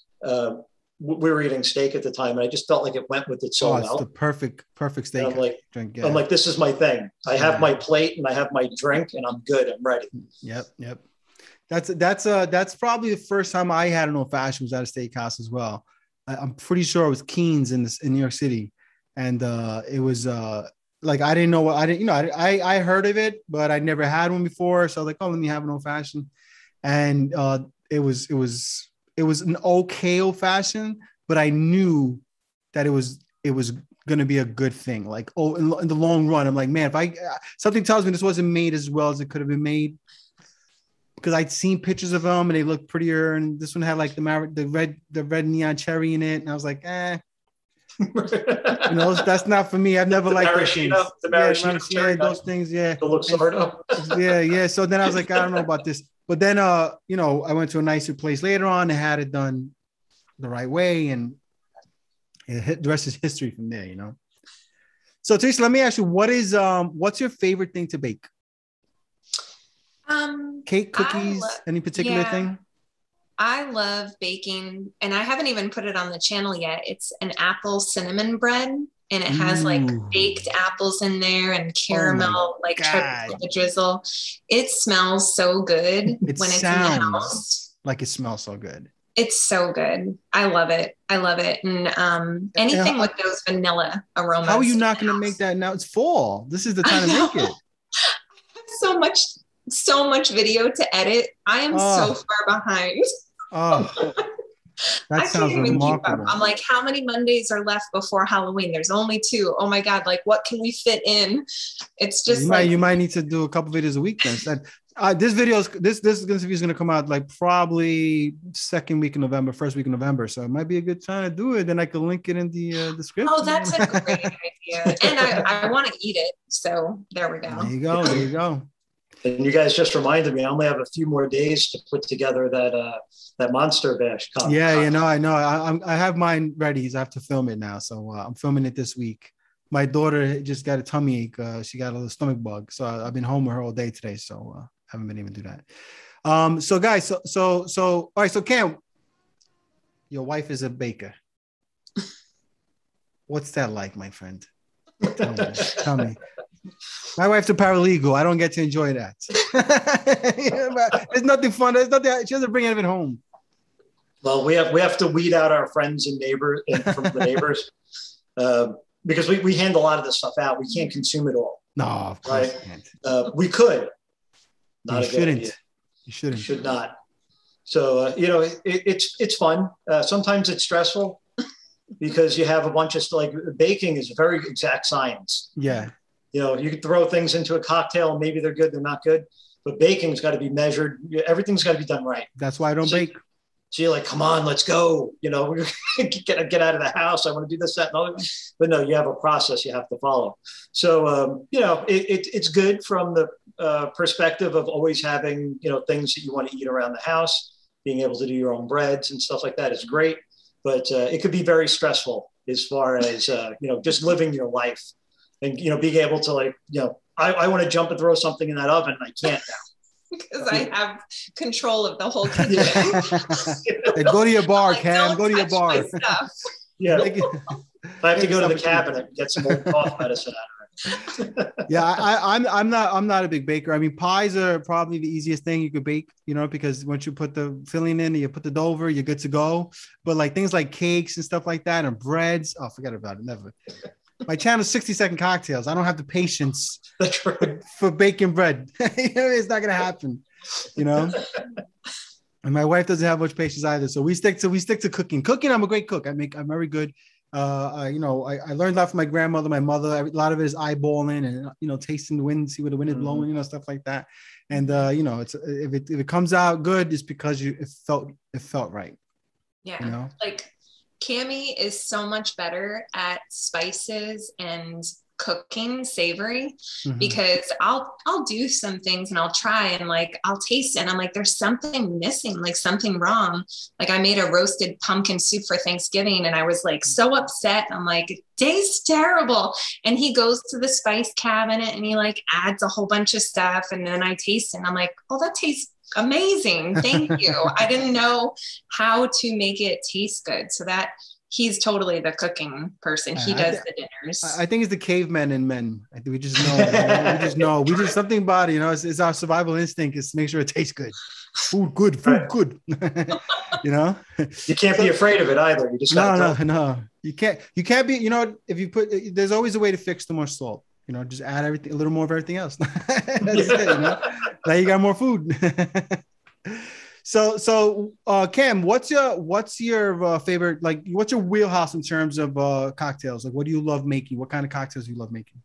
we were eating steak at the time, and I just felt like it went with it so well. It's the perfect steak. I'm like, this is my thing. I have my plate and I have my drink, and I'm good. I'm ready. Yep. That's probably the first time I had an old fashioned was at a steakhouse as well. I'm pretty sure it was Keen's in New York City, and it was like I didn't know what I heard of it, but I never had one before. So I was like, oh, let me have an old fashioned, and it was an okay old fashioned, but I knew that it was going to be a good thing. Like, in the long run, I'm like, man, if something tells me this wasn't made as well as it could have been made, because I'd seen pictures of them and they looked prettier. And this one had like the red neon cherry in it. And I was like, that's not for me. I've never liked those things. Those things. Yeah. Yeah. So then I was like, I don't know about this. But then, I went to a nicer place later on and had it done the right way. And the rest is history from there, So Theresa, let me ask you, what's your favorite thing to bake? Cake, cookies, any particular thing? I love baking, and I haven't even put it on the channel yet. It's an apple cinnamon bread, and it has like baked apples in there and caramel, triple drizzle. It smells so good when it's in the house. Like it smells so good. It's so good. I love it. And anything with those vanilla aromas. How are you not going to make that now? It's fall. This is the time to make it. So much video to edit. I am so far behind. That sounds remarkable. I'm like, how many Mondays are left before Halloween? There's only 2. Oh my God. Like, what can we fit in? It's just you might need to do a couple videos a week then. This interview is going to come out like probably second week of November, first week of November. So it might be a good time to do it. Then I can link it in the description. Oh, that's a great idea. And I want to eat it. So there we go. There you go. And you guys just reminded me, I only have a few more days to put together that Monster Bash contest. Yeah, I know. I have mine ready. So I have to film it now. So I'm filming it this week. My daughter just got a tummy ache. She got a little stomach bug. So I've been home with her all day today. So haven't been able to do that. So guys, so all right. So Cam, your wife is a baker. What's that like, my friend? Tell me. My wife's a paralegal. I don't get to enjoy that. It's nothing fun. She doesn't bring anything home. Well, we have to weed out our friends and neighbors from the neighbors because we hand a lot of this stuff out. We can't consume it all. No, of course can't. We could. You shouldn't. You shouldn't. Should not. So it's fun. Sometimes it's stressful because you have a bunch of baking is a very exact science. Yeah. You can throw things into a cocktail and maybe they're good, they're not good, but baking's got to be measured. Everything's got to be done right. That's why I don't bake. So you're like, come on, let's go. We're get out of the house. I want to do this, that, and other. But no, you have a process you have to follow. So, it's good from the perspective of always having, things that you want to eat around the house, being able to do your own breads and stuff like that is great. But it could be very stressful as far as, just living your life. And, being able to I want to jump and throw something in that oven and I can't now. Because I have control of the whole kitchen. And go to your bar, Cam. Go to your bar. Yeah. I have to go to the cabinet and get some old cough medicine out of it. Yeah, I'm not a big baker. I mean, pies are probably the easiest thing you could bake, because once you put the filling in and you put the dough over, you're good to go. But like things like cakes and stuff like that and breads, forget about it. Never. My channel is 60-second cocktails. I don't have the patience for baking bread. It's not gonna happen, And my wife doesn't have much patience either. So we stick to cooking. Cooking, I'm a great cook. I'm very good. I learned a lot from my grandmother, my mother. A lot of it is eyeballing and tasting the wind, see where the wind is blowing, stuff like that. And it's if it comes out good, it's because it felt right. Yeah, Cammie is so much better at spices and cooking savory because I'll do some things and I'll try and I'll taste it and I'm like, there's something missing, something wrong. I made a roasted pumpkin soup for Thanksgiving and I was so upset. I'm like, it tastes terrible. And he goes to the spice cabinet and he adds a whole bunch of stuff. And then I taste it and I'm like, oh, that tastes amazing. Thank you. I didn't know how to make it taste good. So that he's totally the cooking person. He does the dinners. I think it's the cavemen in men. I think we just know. We just something about it. It's our survival instinct is to make sure it tastes good. Food good. You can't be afraid of it either. You just no. You can't be. If you put, there's always a way to fix the more salt. Just add a little more of everything else. That's it. Now you got more food. Cam, what's your favorite, like, what's your wheelhouse in terms of cocktails? Like, what do you love making? What kind of cocktails do you love making?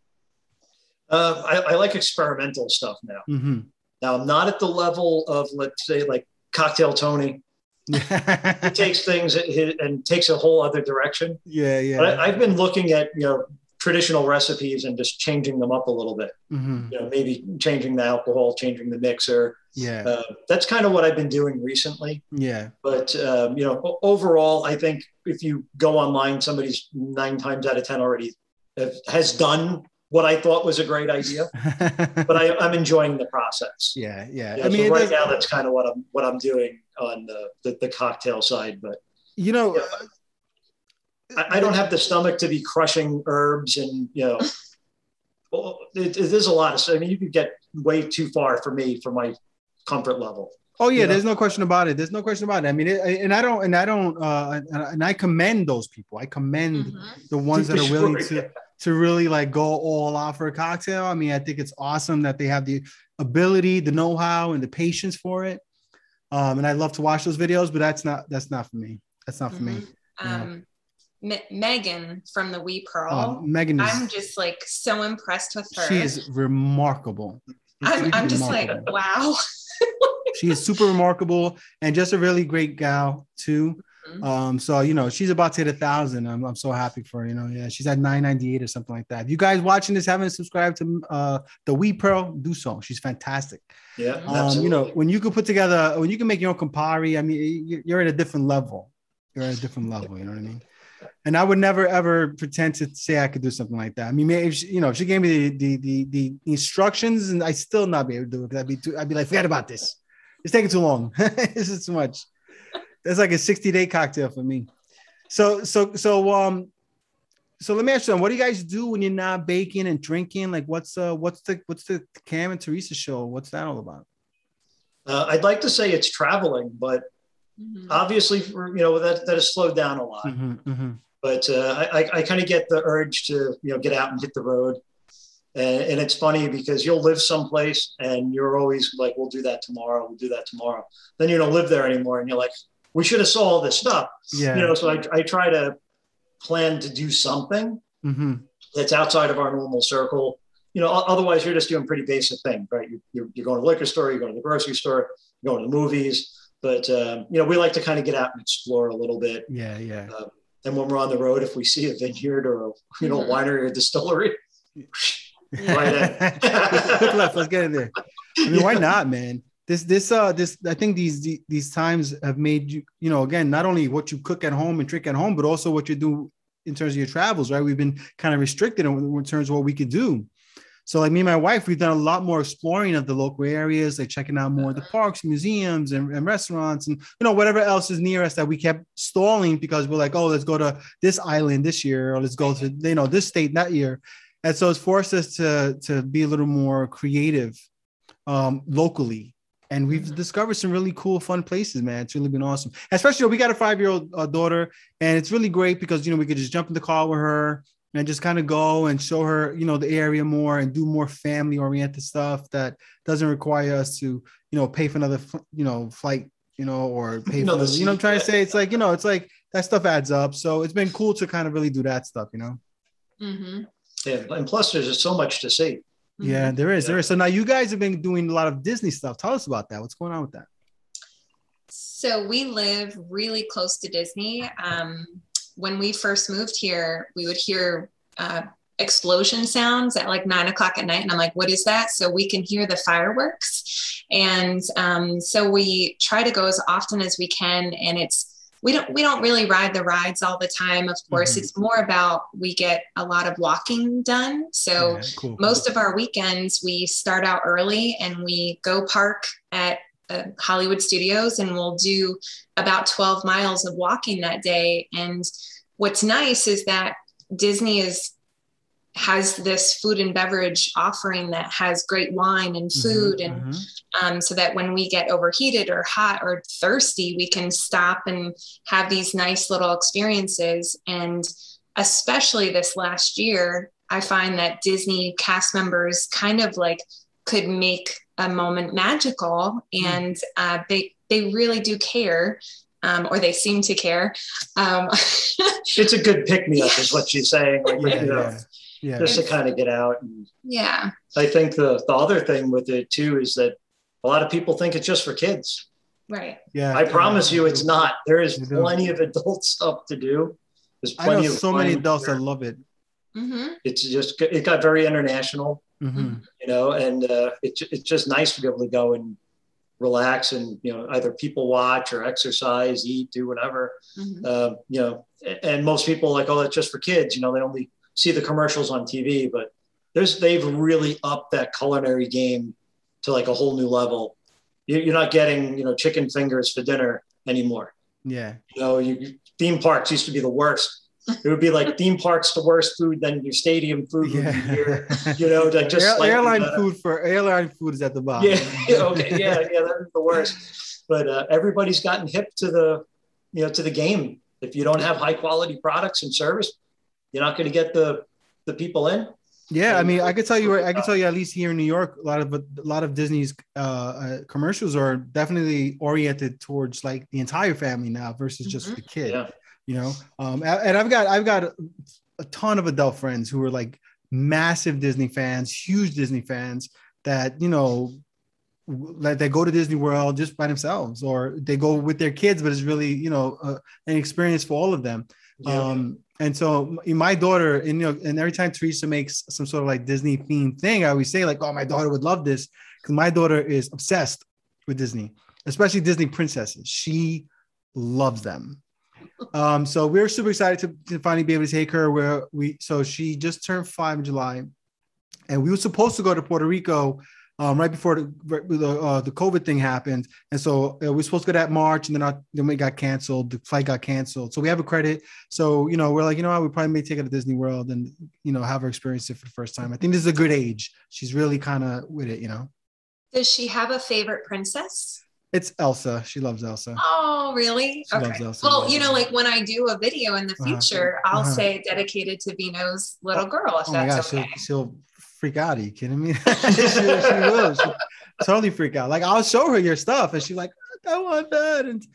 I like experimental stuff now. Mm-hmm. Now, I'm not at the level of, let's say, like Cocktail Tony. He takes things and takes a whole other direction. Yeah, yeah. But I've been looking at, traditional recipes and just changing them up a little bit. Mm-hmm. Maybe changing the alcohol, changing the mixer. Yeah. That's kind of what I've been doing recently. Yeah. But, overall, I think if you go online, somebody's 9 times out of 10 already has done what I thought was a great idea, but I'm enjoying the process. Yeah. Yeah. I mean, so right now that's kind of what I'm doing on the cocktail side, but I don't have the stomach to be crushing herbs and, it is a lot of, I mean, you could get way too far for me, for my comfort level. Oh yeah. There's no question about it. There's no question about it. I mean, and I commend those people. I commend the ones that are willing to really like go all out for a cocktail. I mean, I think it's awesome that they have the ability, the know-how, and the patience for it. And I love to watch those videos, but that's not for me. That's not for me. Megan from the We Pearl. Megan I'm just like so impressed with her. She is remarkable. I'm just like, wow. She is super remarkable and just a really great gal too. So she's about to hit 1,000. I'm so happy for her. Yeah, she's at 998 or something like that. If you guys watching this haven't subscribed to the We Pearl, do so. She's fantastic. Yeah, when you can make your own Campari, I mean, you're at a different level. You're at a different level. You know what I mean? And I would never ever pretend to say I could do something like that. I mean, maybe if she gave me the instructions, and I still not be able to do it, because I'd be like, forget about this. It's taking too long. This is too much. That's like a 60-day cocktail for me. So let me ask you, what do you guys do when you're not baking and drinking? Like, what's the Cam and Theresa show? What's that all about? I'd like to say it's traveling, but obviously, that has slowed down a lot. But I kind of get the urge to get out and hit the road. And it's funny because you'll live someplace and you're always like, we'll do that tomorrow. We'll do that tomorrow. Then you don't live there anymore. And you're like, we should have saw all this stuff. Yeah. So I try to plan to do something that's outside of our normal circle. Otherwise you're just doing pretty basic things, right? You're going to the liquor store, you're going to the grocery store, you're going to the movies. But, we like to kind of get out and explore a little bit. Yeah. Yeah. And when we're on the road, if we see a vineyard or, a winery or a distillery, right in. Quick left, let's get in there. I mean, why not, man? This I think these times have made you, again, not only what you cook at home and drink at home, but also what you do in terms of your travels, right? We've been kind of restricted in terms of what we could do. So like me and my wife, we've done a lot more exploring of the local areas, like checking out more of the parks, museums, and restaurants, and whatever else is near us that we kept stalling because we're like, oh, let's go to this island this year, or let's go to this state that year. And so it's forced us to be a little more creative locally. And we've discovered some really cool, fun places, man. It's really been awesome. Especially, we got a 5-year-old daughter, and it's really great because, we could just jump in the car with her and just kind of go and show her, the area more and do more family-oriented stuff that doesn't require us to, pay for another, flight, or pay for, I'm trying to say, it's like, it's like that stuff adds up. So it's been cool to kind of really do that stuff, Yeah, and plus there's just so much to see. Yeah, there is. So now you guys have been doing a lot of Disney stuff. Tell us about that. What's going on with that? So we live really close to Disney. When we first moved here, we would hear explosion sounds at like 9 o'clock at night. And I'm like, what is that? So we can hear the fireworks. And so we try to go as often as we can. And we don't really ride the rides all the time. Of course, it's more about, we get a lot of walking done. So most of our weekends, we start out early and we go park at Hollywood Studios, and we'll do about 12 miles of walking that day. And what's nice is that Disney has this food and beverage offering that has great wine and food. So that when we get overheated or hot or thirsty, we can stop and have these nice little experiences. And especially this last year, I find that Disney cast members kind of like could make a moment magical. And they really do care, or they seem to care. It's a good pick-me-up is what she's saying. Like, just to kind of get out. And I think the other thing with it too is that a lot of people think it's just for kids. Right. Yeah. I promise you it's not. There is plenty of adult stuff to do. There's plenty of so many adults that love it. Mm-hmm. It got very international, you know, and it's just nice to be able to go and relax and, you know, either people watch or exercise, eat, do whatever, you know, and most people like, oh, it's just for kids, you know, they only see the commercials on TV, but they've really upped that culinary game to like a whole new level. You're not getting, you know, chicken fingers for dinner anymore. Yeah. You know, theme parks used to be the worst. It would be like theme parks the worst food, then your stadium food would be here. You know, like just airline food is at the bottom. Yeah, okay, yeah, that's the worst. But everybody's gotten hip to the game. If you don't have high quality products and service, you're not going to get the people in. Yeah, I mean, I could tell you at least here in New York, a lot of Disney's commercials are definitely oriented towards like the entire family now versus just the kid. Yeah. You know, and I've got a ton of adult friends who are like massive Disney fans, huge Disney fans that, you know, like they go to Disney World just by themselves or they go with their kids, but it's really, you know, an experience for all of them. Yeah. And so my daughter, and, you know, and every time Theresa makes some sort of like Disney themed thing, I always say like, oh, my daughter would love this because my daughter is obsessed with Disney, especially Disney princesses. She loves them. So we're super excited to finally be able to take her so she just turned 5 in July and we were supposed to go to Puerto Rico right before the COVID thing happened. And so we were supposed to go that March and then we got canceled. The flight got canceled. So we have a credit. So, you know, we're like, you know what, we probably may take her to Disney World and, you know, have her experience it for the first time. I think this is a good age. She's really kind of with it, you know. Does she have a favorite princess? It's Elsa. She loves Elsa. Oh, really? She loves Elsa. Well, you know, like when I do a video in the future, I'll say dedicated to Vino's little girl. If that's okay. She'll freak out. Are you kidding me? she will. She'll totally freak out. Like I'll show her your stuff, and she's like, "I want that." And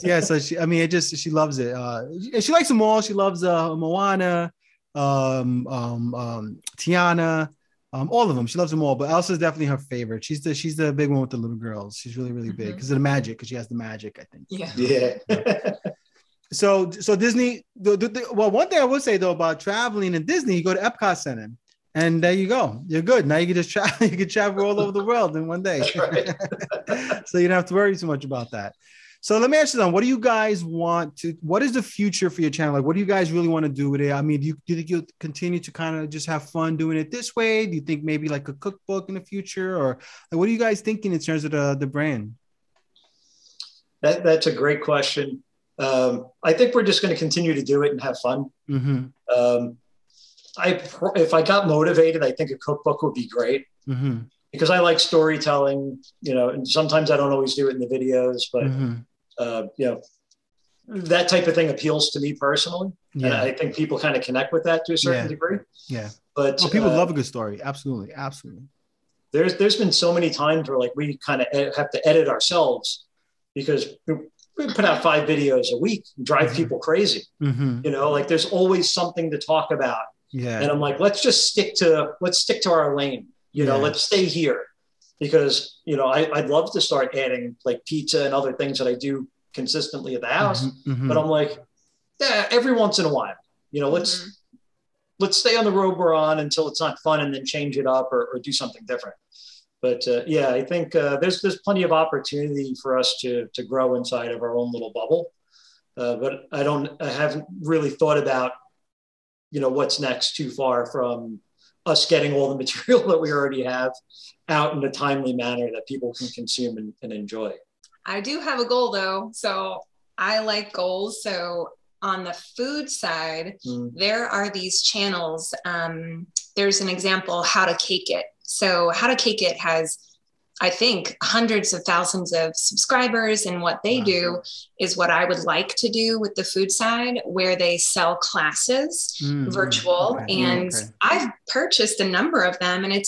yeah, so she loves it. And she likes them all. She loves Moana, Tiana. All of them. She loves them all, but Elsa's definitely her favorite. She's the big one with the little girls. She's really, really big because of the magic, because she has the magic, I think. Yeah. So Disney, well, one thing I would say though about traveling in Disney, you go to Epcot Center and there you go. You're good. Now you can just travel. You can travel all over the world in one day. Right. So you don't have to worry too much about that. So let me ask you then, what do you guys what is the future for your channel? Like, what do you guys really want to do with it? I mean, do you think you'll continue to kind of just have fun doing it this way? Do you think maybe like a cookbook in the future, or like, what are you guys thinking in terms of the brand? That's a great question. I think we're just going to continue to do it and have fun. Mm-hmm. If I got motivated, I think a cookbook would be great. Mm-hmm. Because I like storytelling, you know, and sometimes I don't always do it in the videos, but you know, that type of thing appeals to me personally. Yeah. And I think people kind of connect with that to a certain degree. Yeah. But people love a good story. Absolutely. There's been so many times where like we kind of have to edit ourselves because we put out 5 videos a week and drive people crazy. You know, like there's always something to talk about. Yeah. And I'm like, let's stick to our lane. You know, let's stay here because, you know, I'd love to start adding like pizza and other things that I do consistently at the house. But I'm like, every once in a while, you know, let's stay on the road we're on until it's not fun and then change it up or do something different. But yeah, I think there's plenty of opportunity for us to grow inside of our own little bubble. But I haven't really thought about, you know, what's next too far from us getting all the material that we already have out in a timely manner that people can consume and enjoy. I do have a goal though. So I like goals. So on the food side, there are these channels. There's an example, How to Cake It. So How to Cake It has, I think, hundreds of thousands of subscribers, and what they do is what I would like to do with the food side, where they sell classes virtual. And I've purchased a number of them, and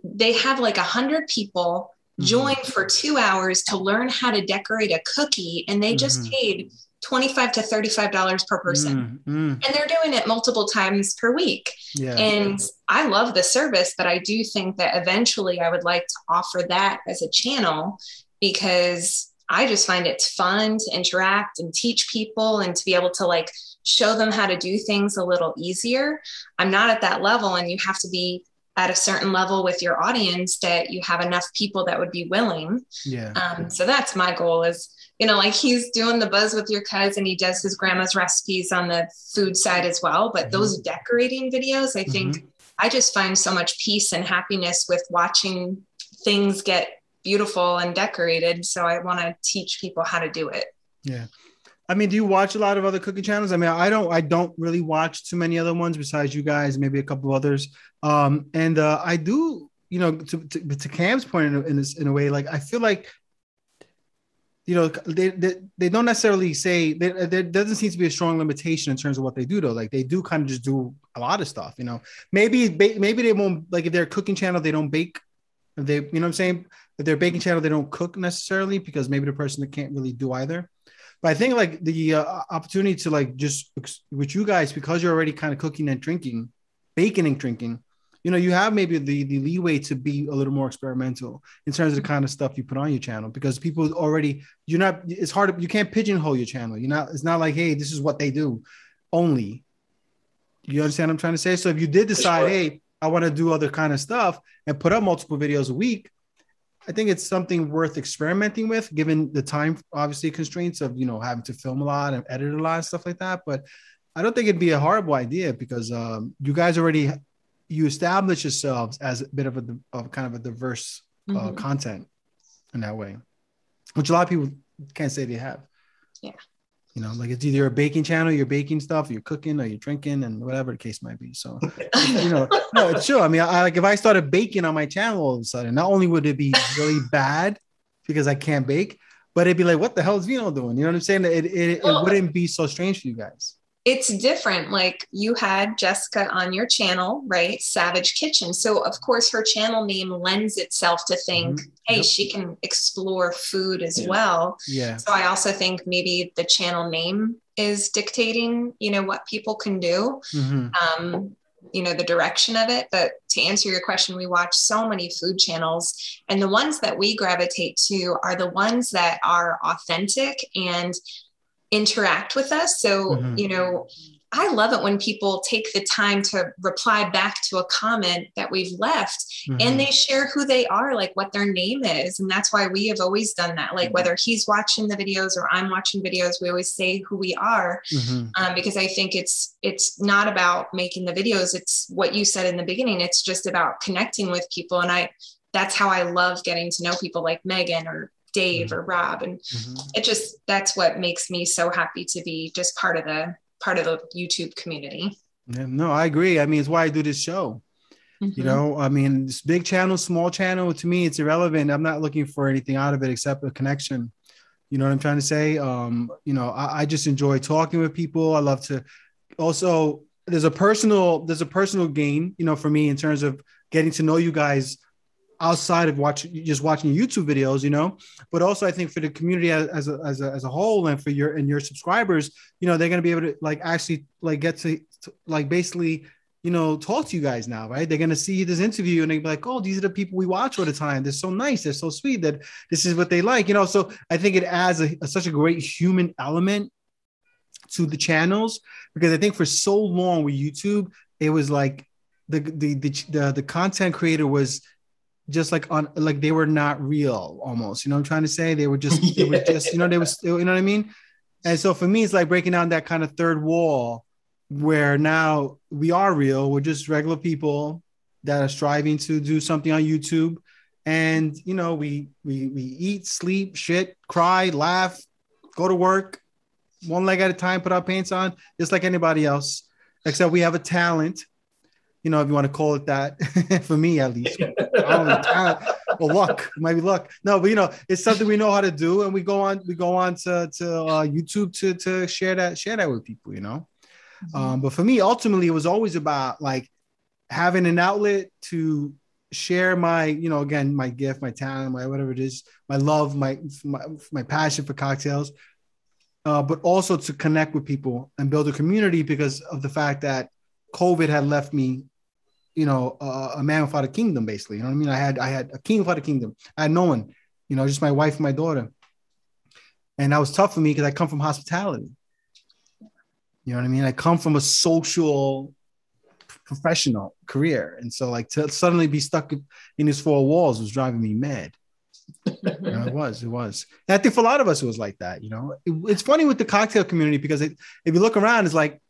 they have like 100 people join for 2 hours to learn how to decorate a cookie, and they just paid $25 to $35 per person. And they're doing it multiple times per week. Yeah. And I love the service, but I do think that eventually I would like to offer that as a channel, because I just find it's fun to interact and teach people and to be able to like show them how to do things a little easier. I'm not at that level, and you have to be at a certain level with your audience that you have enough people that would be willing. Yeah. So that's my goal is, you know, like he's doing the buzz with your cousin. He does his grandma's recipes on the food side as well. But those decorating videos, I think I just find so much peace and happiness with watching things get beautiful and decorated. So I want to teach people how to do it. Yeah. I mean, do you watch a lot of other cooking channels? I mean, I don't really watch too many other ones besides you guys, maybe a couple of others. I do, you know, to Cam's point in a way, like, I feel like, you know, they don't necessarily say there doesn't seem to be a strong limitation in terms of what they do though. Like they do kind of just do a lot of stuff, you know, maybe they won't, like if they're a cooking channel, they don't bake. If they, you know what I'm saying? If they're a baking channel, they don't cook necessarily because maybe the person that can't really do either. But I think like the opportunity to like just with you guys, because you're already kind of cooking and drinking, baking and drinking, you know, you have maybe the leeway to be a little more experimental in terms of the kind of stuff you put on your channel, because people already, it's hard, you can't pigeonhole your channel. It's not like, hey, this is what they do only. You understand what I'm trying to say? So if you did decide, hey, I want to do other kind of stuff and put up multiple videos a week, I think it's something worth experimenting with, given the time, obviously, constraints of, you know, having to film a lot and edit a lot and stuff like that. But I don't think it'd be a horrible idea because you guys already, you establish yourselves as a bit of a kind of a diverse content in that way, which a lot of people can't say they have. Yeah. You know, like it's either you're a baking channel, you're baking stuff, you're cooking, or you're drinking, and whatever the case might be. So, you know, no, it's true. I mean, I like if I started baking on my channel all of a sudden, not only would it be really bad because I can't bake, but it'd be like, what the hell is Vino doing? You know what I'm saying? It wouldn't be so strange for you guys. It's different. Like you had Jessica on your channel, right? Savage Kitchen. So of course her channel name lends itself to think, hey, she can explore food as well. Yeah. So I also think maybe the channel name is dictating, you know, what people can do, you know, the direction of it. But to answer your question, we watch so many food channels, and the ones that we gravitate to are the ones that are authentic and interact with us. So, you know, I love it when people take the time to reply back to a comment that we've left and they share who they are, like what their name is. And that's why we have always done that. Like whether he's watching the videos or I'm watching videos, we always say who we are, because I think it's not about making the videos. It's what you said in the beginning. It's just about connecting with people. And that's how I love getting to know people like Megan or Dave or Rob. And that's what makes me so happy to be just part of the YouTube community. Yeah, no, I agree. I mean, it's why I do this show. You know, I mean, this big channel, small channel, to me, it's irrelevant. I'm not looking for anything out of it except a connection. You know what I'm trying to say? You know, I just enjoy talking with people. I love to also, there's a personal gain, you know, for me in terms of getting to know you guys outside of watching YouTube videos, you know, but also I think for the community as a whole and for your subscribers, you know, they're going to be able to like actually like get to like basically, you know, talk to you guys now, right? They're going to see this interview and they'll be like, oh, these are the people we watch all the time. They're so nice. They're so sweet that this is what they like, you know? So I think it adds such a great human element to the channels, because I think for so long with YouTube, it was like the content creator was just like they were not real almost, you know what I'm trying to say? They were just, you know, you know what I mean? And so for me, it's like breaking down that kind of third wall where now we are real. We're just regular people that are striving to do something on YouTube. And, you know, we eat, sleep, shit, cry, laugh, go to work, one leg at a time, put our pants on, just like anybody else, except we have a talent. You know, if you want to call it that, for me at least, I don't know, talent or luck, it might be luck. No, but you know, it's something we know how to do, and we go on to YouTube to share that with people. You know, but for me, ultimately, it was always about like having an outlet to share my, again, my gift, my talent, my whatever it is, my love, my passion for cocktails, but also to connect with people and build a community because of the fact that COVID had left me, a man without a kingdom, basically. You know what I mean? I had a king without a kingdom. I had no one, just my wife and my daughter. And that was tough for me because I come from hospitality. You know what I mean? I come from a social professional career. And so like to suddenly be stuck in these four walls was driving me mad. It was. And I think for a lot of us, it was like that. It's funny with the cocktail community because if you look around, it's like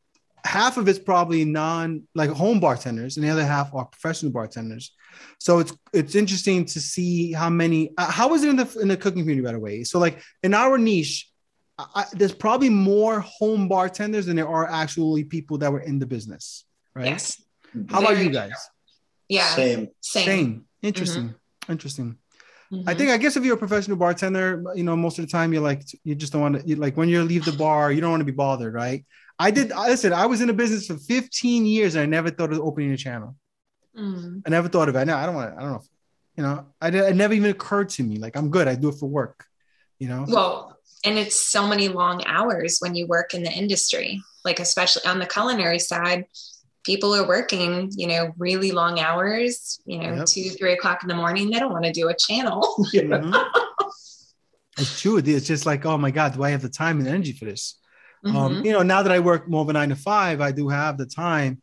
half of it's probably home bartenders and the other half are professional bartenders. So it's interesting to see how many, how is it in the cooking community, by the way? So like in our niche, there's probably more home bartenders than there are actually people that were in the business, right? Yes. How about you guys? Yeah. Same. Interesting. I guess if you're a professional bartender, most of the time you just don't want to, like when you leave the bar, you don't want to be bothered, right? I was in the business for 15 years and I never thought of opening a channel. I never thought of it. I don't know. It never even occurred to me. Like I'm good. I do it for work, Well, and it's so many long hours when you work in the industry, like especially on the culinary side, people are working, really long hours, 2-3 o'clock in the morning. They don't want to do a channel. It's true. It's just like, oh my God, do I have the time and energy for this? Now that I work more of a 9 to 5, I do have the time.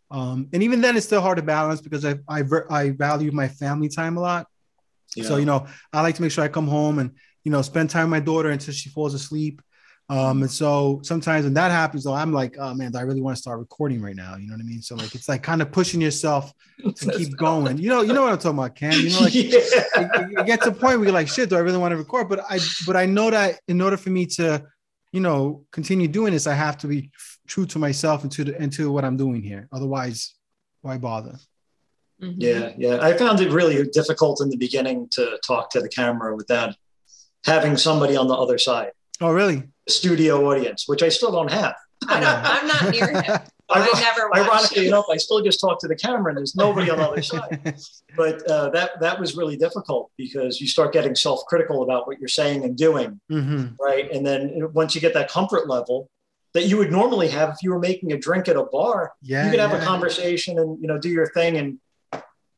And even then it's still hard to balance because I value my family time a lot. Yeah. So, I like to make sure I come home and, spend time with my daughter until she falls asleep. And so sometimes when that happens, though, I'm like, oh man, do I really want to start recording right now? You know what I mean? So like, it's like kind of pushing yourself to keep going. You know what I'm talking about, Cam? It gets to a point where you're like, shit, do I really want to record? But I know that in order for me to, continue doing this, I have to be true to myself and to what I'm doing here. Otherwise, why bother? Yeah. I found it really difficult in the beginning to talk to the camera without having somebody on the other side. Oh, really? Studio audience, which I still don't have. I'm not near him. I never watched. Ironically enough, I still just talk to the camera and there's nobody on the other side. But that was really difficult because you start getting self-critical about what you're saying and doing, right? And then once you get that comfort level that you would normally have if you were making a drink at a bar, you could have a conversation and do your thing and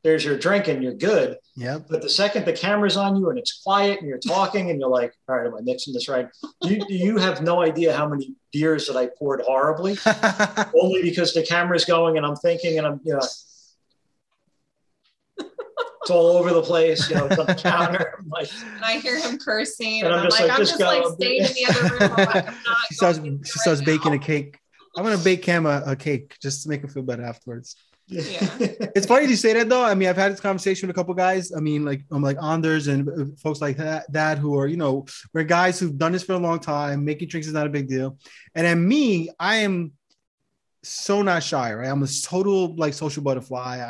there's your drink and you're good. Yeah. But the second the camera's on you and it's quiet and you're talking and you're like, all right, am I mixing this right? You have no idea how many beers that I poured horribly, only because the camera's going and I'm thinking and I'm, it's all over the place, it's on the counter. I'm like, and I hear him cursing and I'm just staying in the other room. Like, she starts baking a cake. I'm going to bake Cam a cake just to make him feel better afterwards. Yeah. It's funny you say that though. I mean, I've had this conversation with a couple guys. I mean, like I'm like Anders and folks like that who are, we're guys who've done this for a long time. Making drinks is not a big deal. And then me, I am so not shy, right? I'm a total like social butterfly.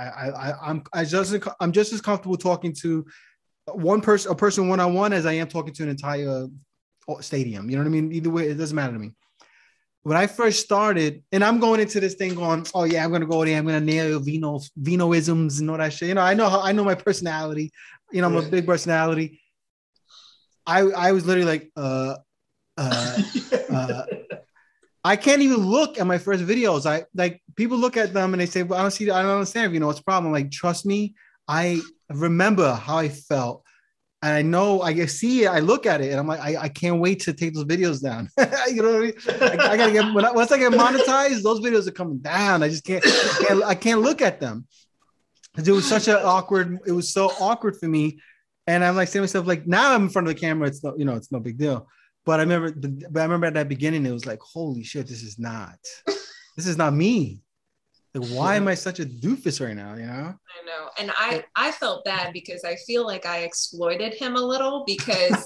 I'm just as comfortable talking to a person one-on-one as I am talking to an entire stadium. You know what I mean? Either way, it doesn't matter to me. When I first started, and I'm going into this thing going, oh yeah, I'm gonna go there, I'm gonna nail vinoisms and all that shit. I know my personality. I'm a big personality. I was literally like, I can't even look at my first videos. I like people look at them and they say, well, I don't understand if what's the problem. I'm like, trust me, I remember how I felt. And I know I see it, I look at it and I'm like, I can't wait to take those videos down. You know what I mean? I gotta get, once I get monetized, those videos are coming down. I just can't look at them. It was so awkward for me. And I'm like saying to myself, like now I'm in front of the camera, it's no big deal. But I remember at that beginning, it was like, holy shit, this is not me. Like, why am I such a doofus right now? I know. And I felt bad because I feel like I exploited him a little because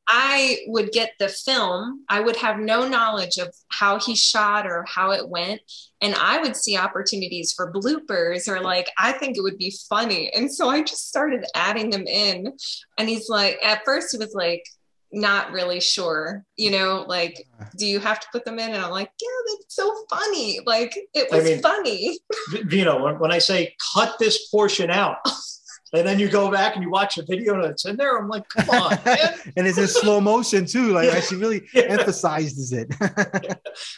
I would get the film. I would have no knowledge of how he shot or how it went. And I would see opportunities for bloopers or like, I think it would be funny. And so I just started adding them in. And he's like, at first he was like, not really sure, like, do you have to put them in? And I'm like, yeah, that's so funny. Like, it was funny. When I say cut this portion out, And then you go back and you watch a video and it's in there. I'm like, come on, man. And it's in slow motion too. Like she really emphasizes it.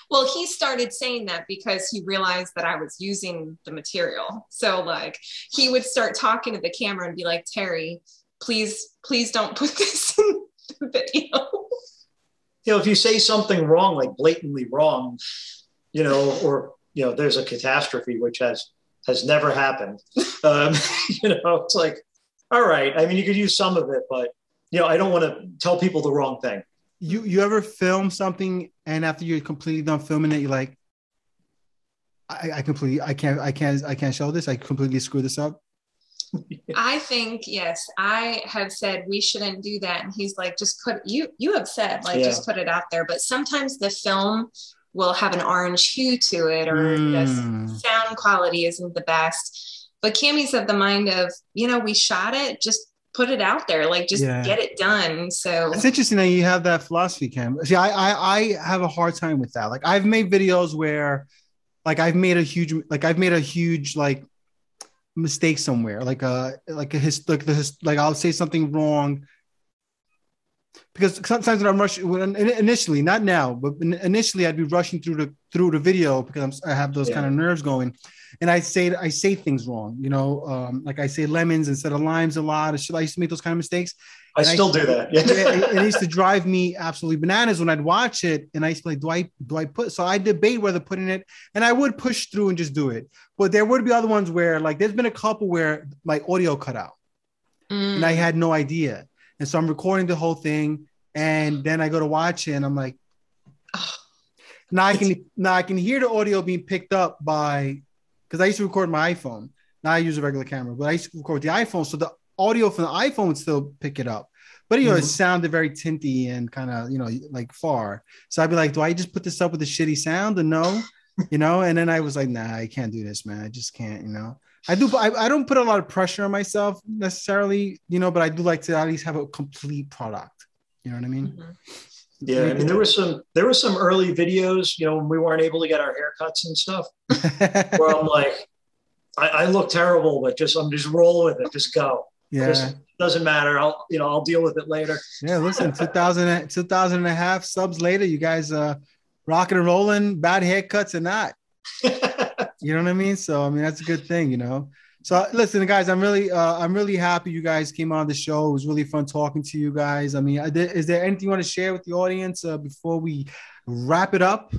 Well, he started saying that because he realized that I was using the material. So like he would start talking to the camera and be like, Terry, please don't put this in the video. If you say something wrong, like blatantly wrong, or, there's a catastrophe, which has never happened. It's like, all right. I mean, you could use some of it, but, I don't want to tell people the wrong thing. You ever film something and after you're completely done filming it, you're like, I can't show this. I completely screwed this up. I think, yes, I have said we shouldn't do that. And he's like, just you have said, like, just put it out there. But sometimes the film will have an orange hue to it, or the sound quality isn't the best. But Cammy's of the mind of, we shot it, just put it out there, like just get it done. So it's interesting that you have that philosophy, Cam. See, I have a hard time with that. Like I've made videos where like I've made a huge mistake somewhere, like I'll say something wrong. Because sometimes when I'm rushing, initially, not now, but initially I'd be rushing through the video because I have those kind of nerves going, and I say things wrong, like I say lemons instead of limes a lot. I used to make those kind of mistakes. I still do that. Yeah. It used to drive me absolutely bananas when I'd watch it, and I used to be like, do I put? So I debate whether putting it, and I would push through and just do it. But there would be other ones where, like, there's been a couple where my audio cut out, and I had no idea. And so I'm recording the whole thing, and then I go to watch it, and I'm like, now I can hear the audio being picked up by, because I used to record my iPhone. Now I use a regular camera, but I used to record the iPhone, so the audio from the iPhone would still pick it up. But it sounded very tinty and kind of like far. So I'd be like, do I just put this up with a shitty sound or no? And then I was like, nah, I can't do this, man. I just can't. I don't put a lot of pressure on myself necessarily, but I do like to at least have a complete product. You know what I mean? Mm-hmm. Yeah. I mean, there were some early videos, when we weren't able to get our haircuts and stuff, where I'm like, I look terrible, but I'm just roll with it. Just go. Yeah. Doesn't matter. I'll deal with it later. Yeah. Listen, 2000 and a half subs later, you guys rocking and rolling, bad haircuts or not. You know what I mean? So, I mean, that's a good thing, So listen, guys, I'm really happy you guys came on the show. It was really fun talking to you guys. I mean, is there anything you want to share with the audience before we wrap it up?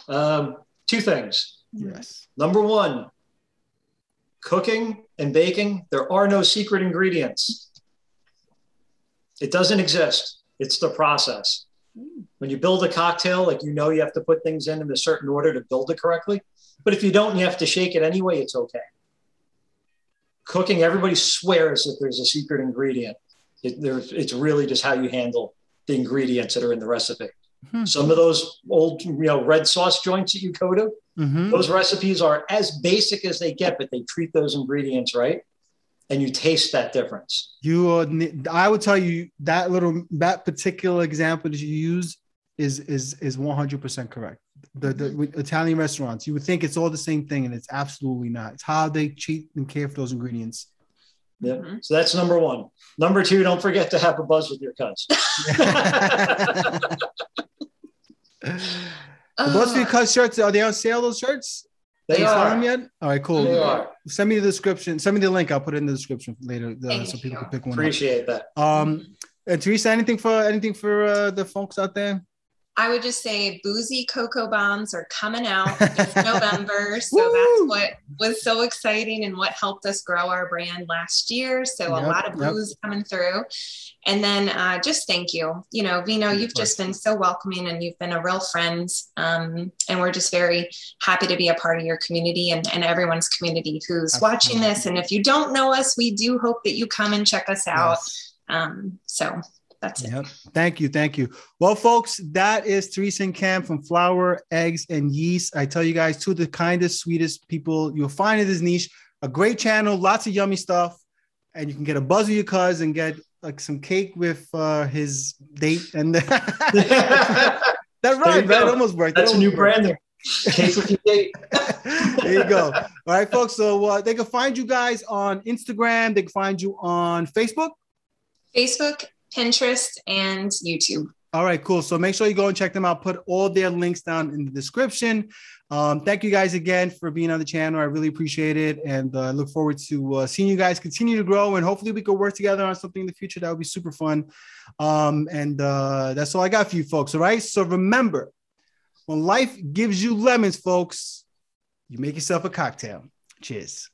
Two things. Yes. Number one, cooking and baking, there are no secret ingredients. It doesn't exist. It's the process. When you build a cocktail, you have to put things in a certain order to build it correctly. But if you don't, and you have to shake it anyway, it's okay. Cooking, everybody swears that there's a secret ingredient. It's really just how you handle the ingredients that are in the recipe. Mm-hmm. Some of those old, red sauce joints that you go to, those recipes are as basic as they get, but they treat those ingredients right, and you taste that difference. I would tell you that particular example that you use is 100% correct. The Italian restaurants, you would think it's all the same thing, and it's absolutely not. It's how they treat and care for those ingredients. Yeah. Mm-hmm. So that's number one. Number two, don't forget to have a buzz with your cuts. The Buzz with Your Cuts shirts, are they on sale, those shirts? They are. Sell them yet? All right, cool. They are. Send me the description. Send me the link. I'll put it in the description later so people can pick one Appreciate up. And Theresa, anything for the folks out there? I would just say boozy cocoa bombs are coming out this November. So that's what was so exciting and what helped us grow our brand last year. So a lot of booze coming through. And then just thank you. Vino, you've just been so welcoming and you've been a real friend. And we're just very happy to be a part of your community and everyone's community who's watching this. And if you don't know us, we do hope that you come and check us out. So that's it. Yep. Thank you. Well, folks, that is Theresa and Cam from Flour, Eggs, and Yeast. I tell you guys, two of the kindest, sweetest people you'll find in this niche. A great channel, lots of yummy stuff, and you can get a buzz with your cuz and get like some cake with his date. And that rhymed, right? Almost worked. That's a new branding. Cake with your date. There you go. All right, folks. So they can find you guys on Instagram. They can find you on Facebook. Facebook, Pinterest, and YouTube. All right, cool. So make sure you go and check them out. Put all their links down in the description. Thank you guys again for being on the channel. I really appreciate it. And I look forward to seeing you guys continue to grow. And hopefully we could work together on something in the future. That would be super fun. And that's all I got for you folks. All right. So remember, when life gives you lemons, folks, you make yourself a cocktail. Cheers.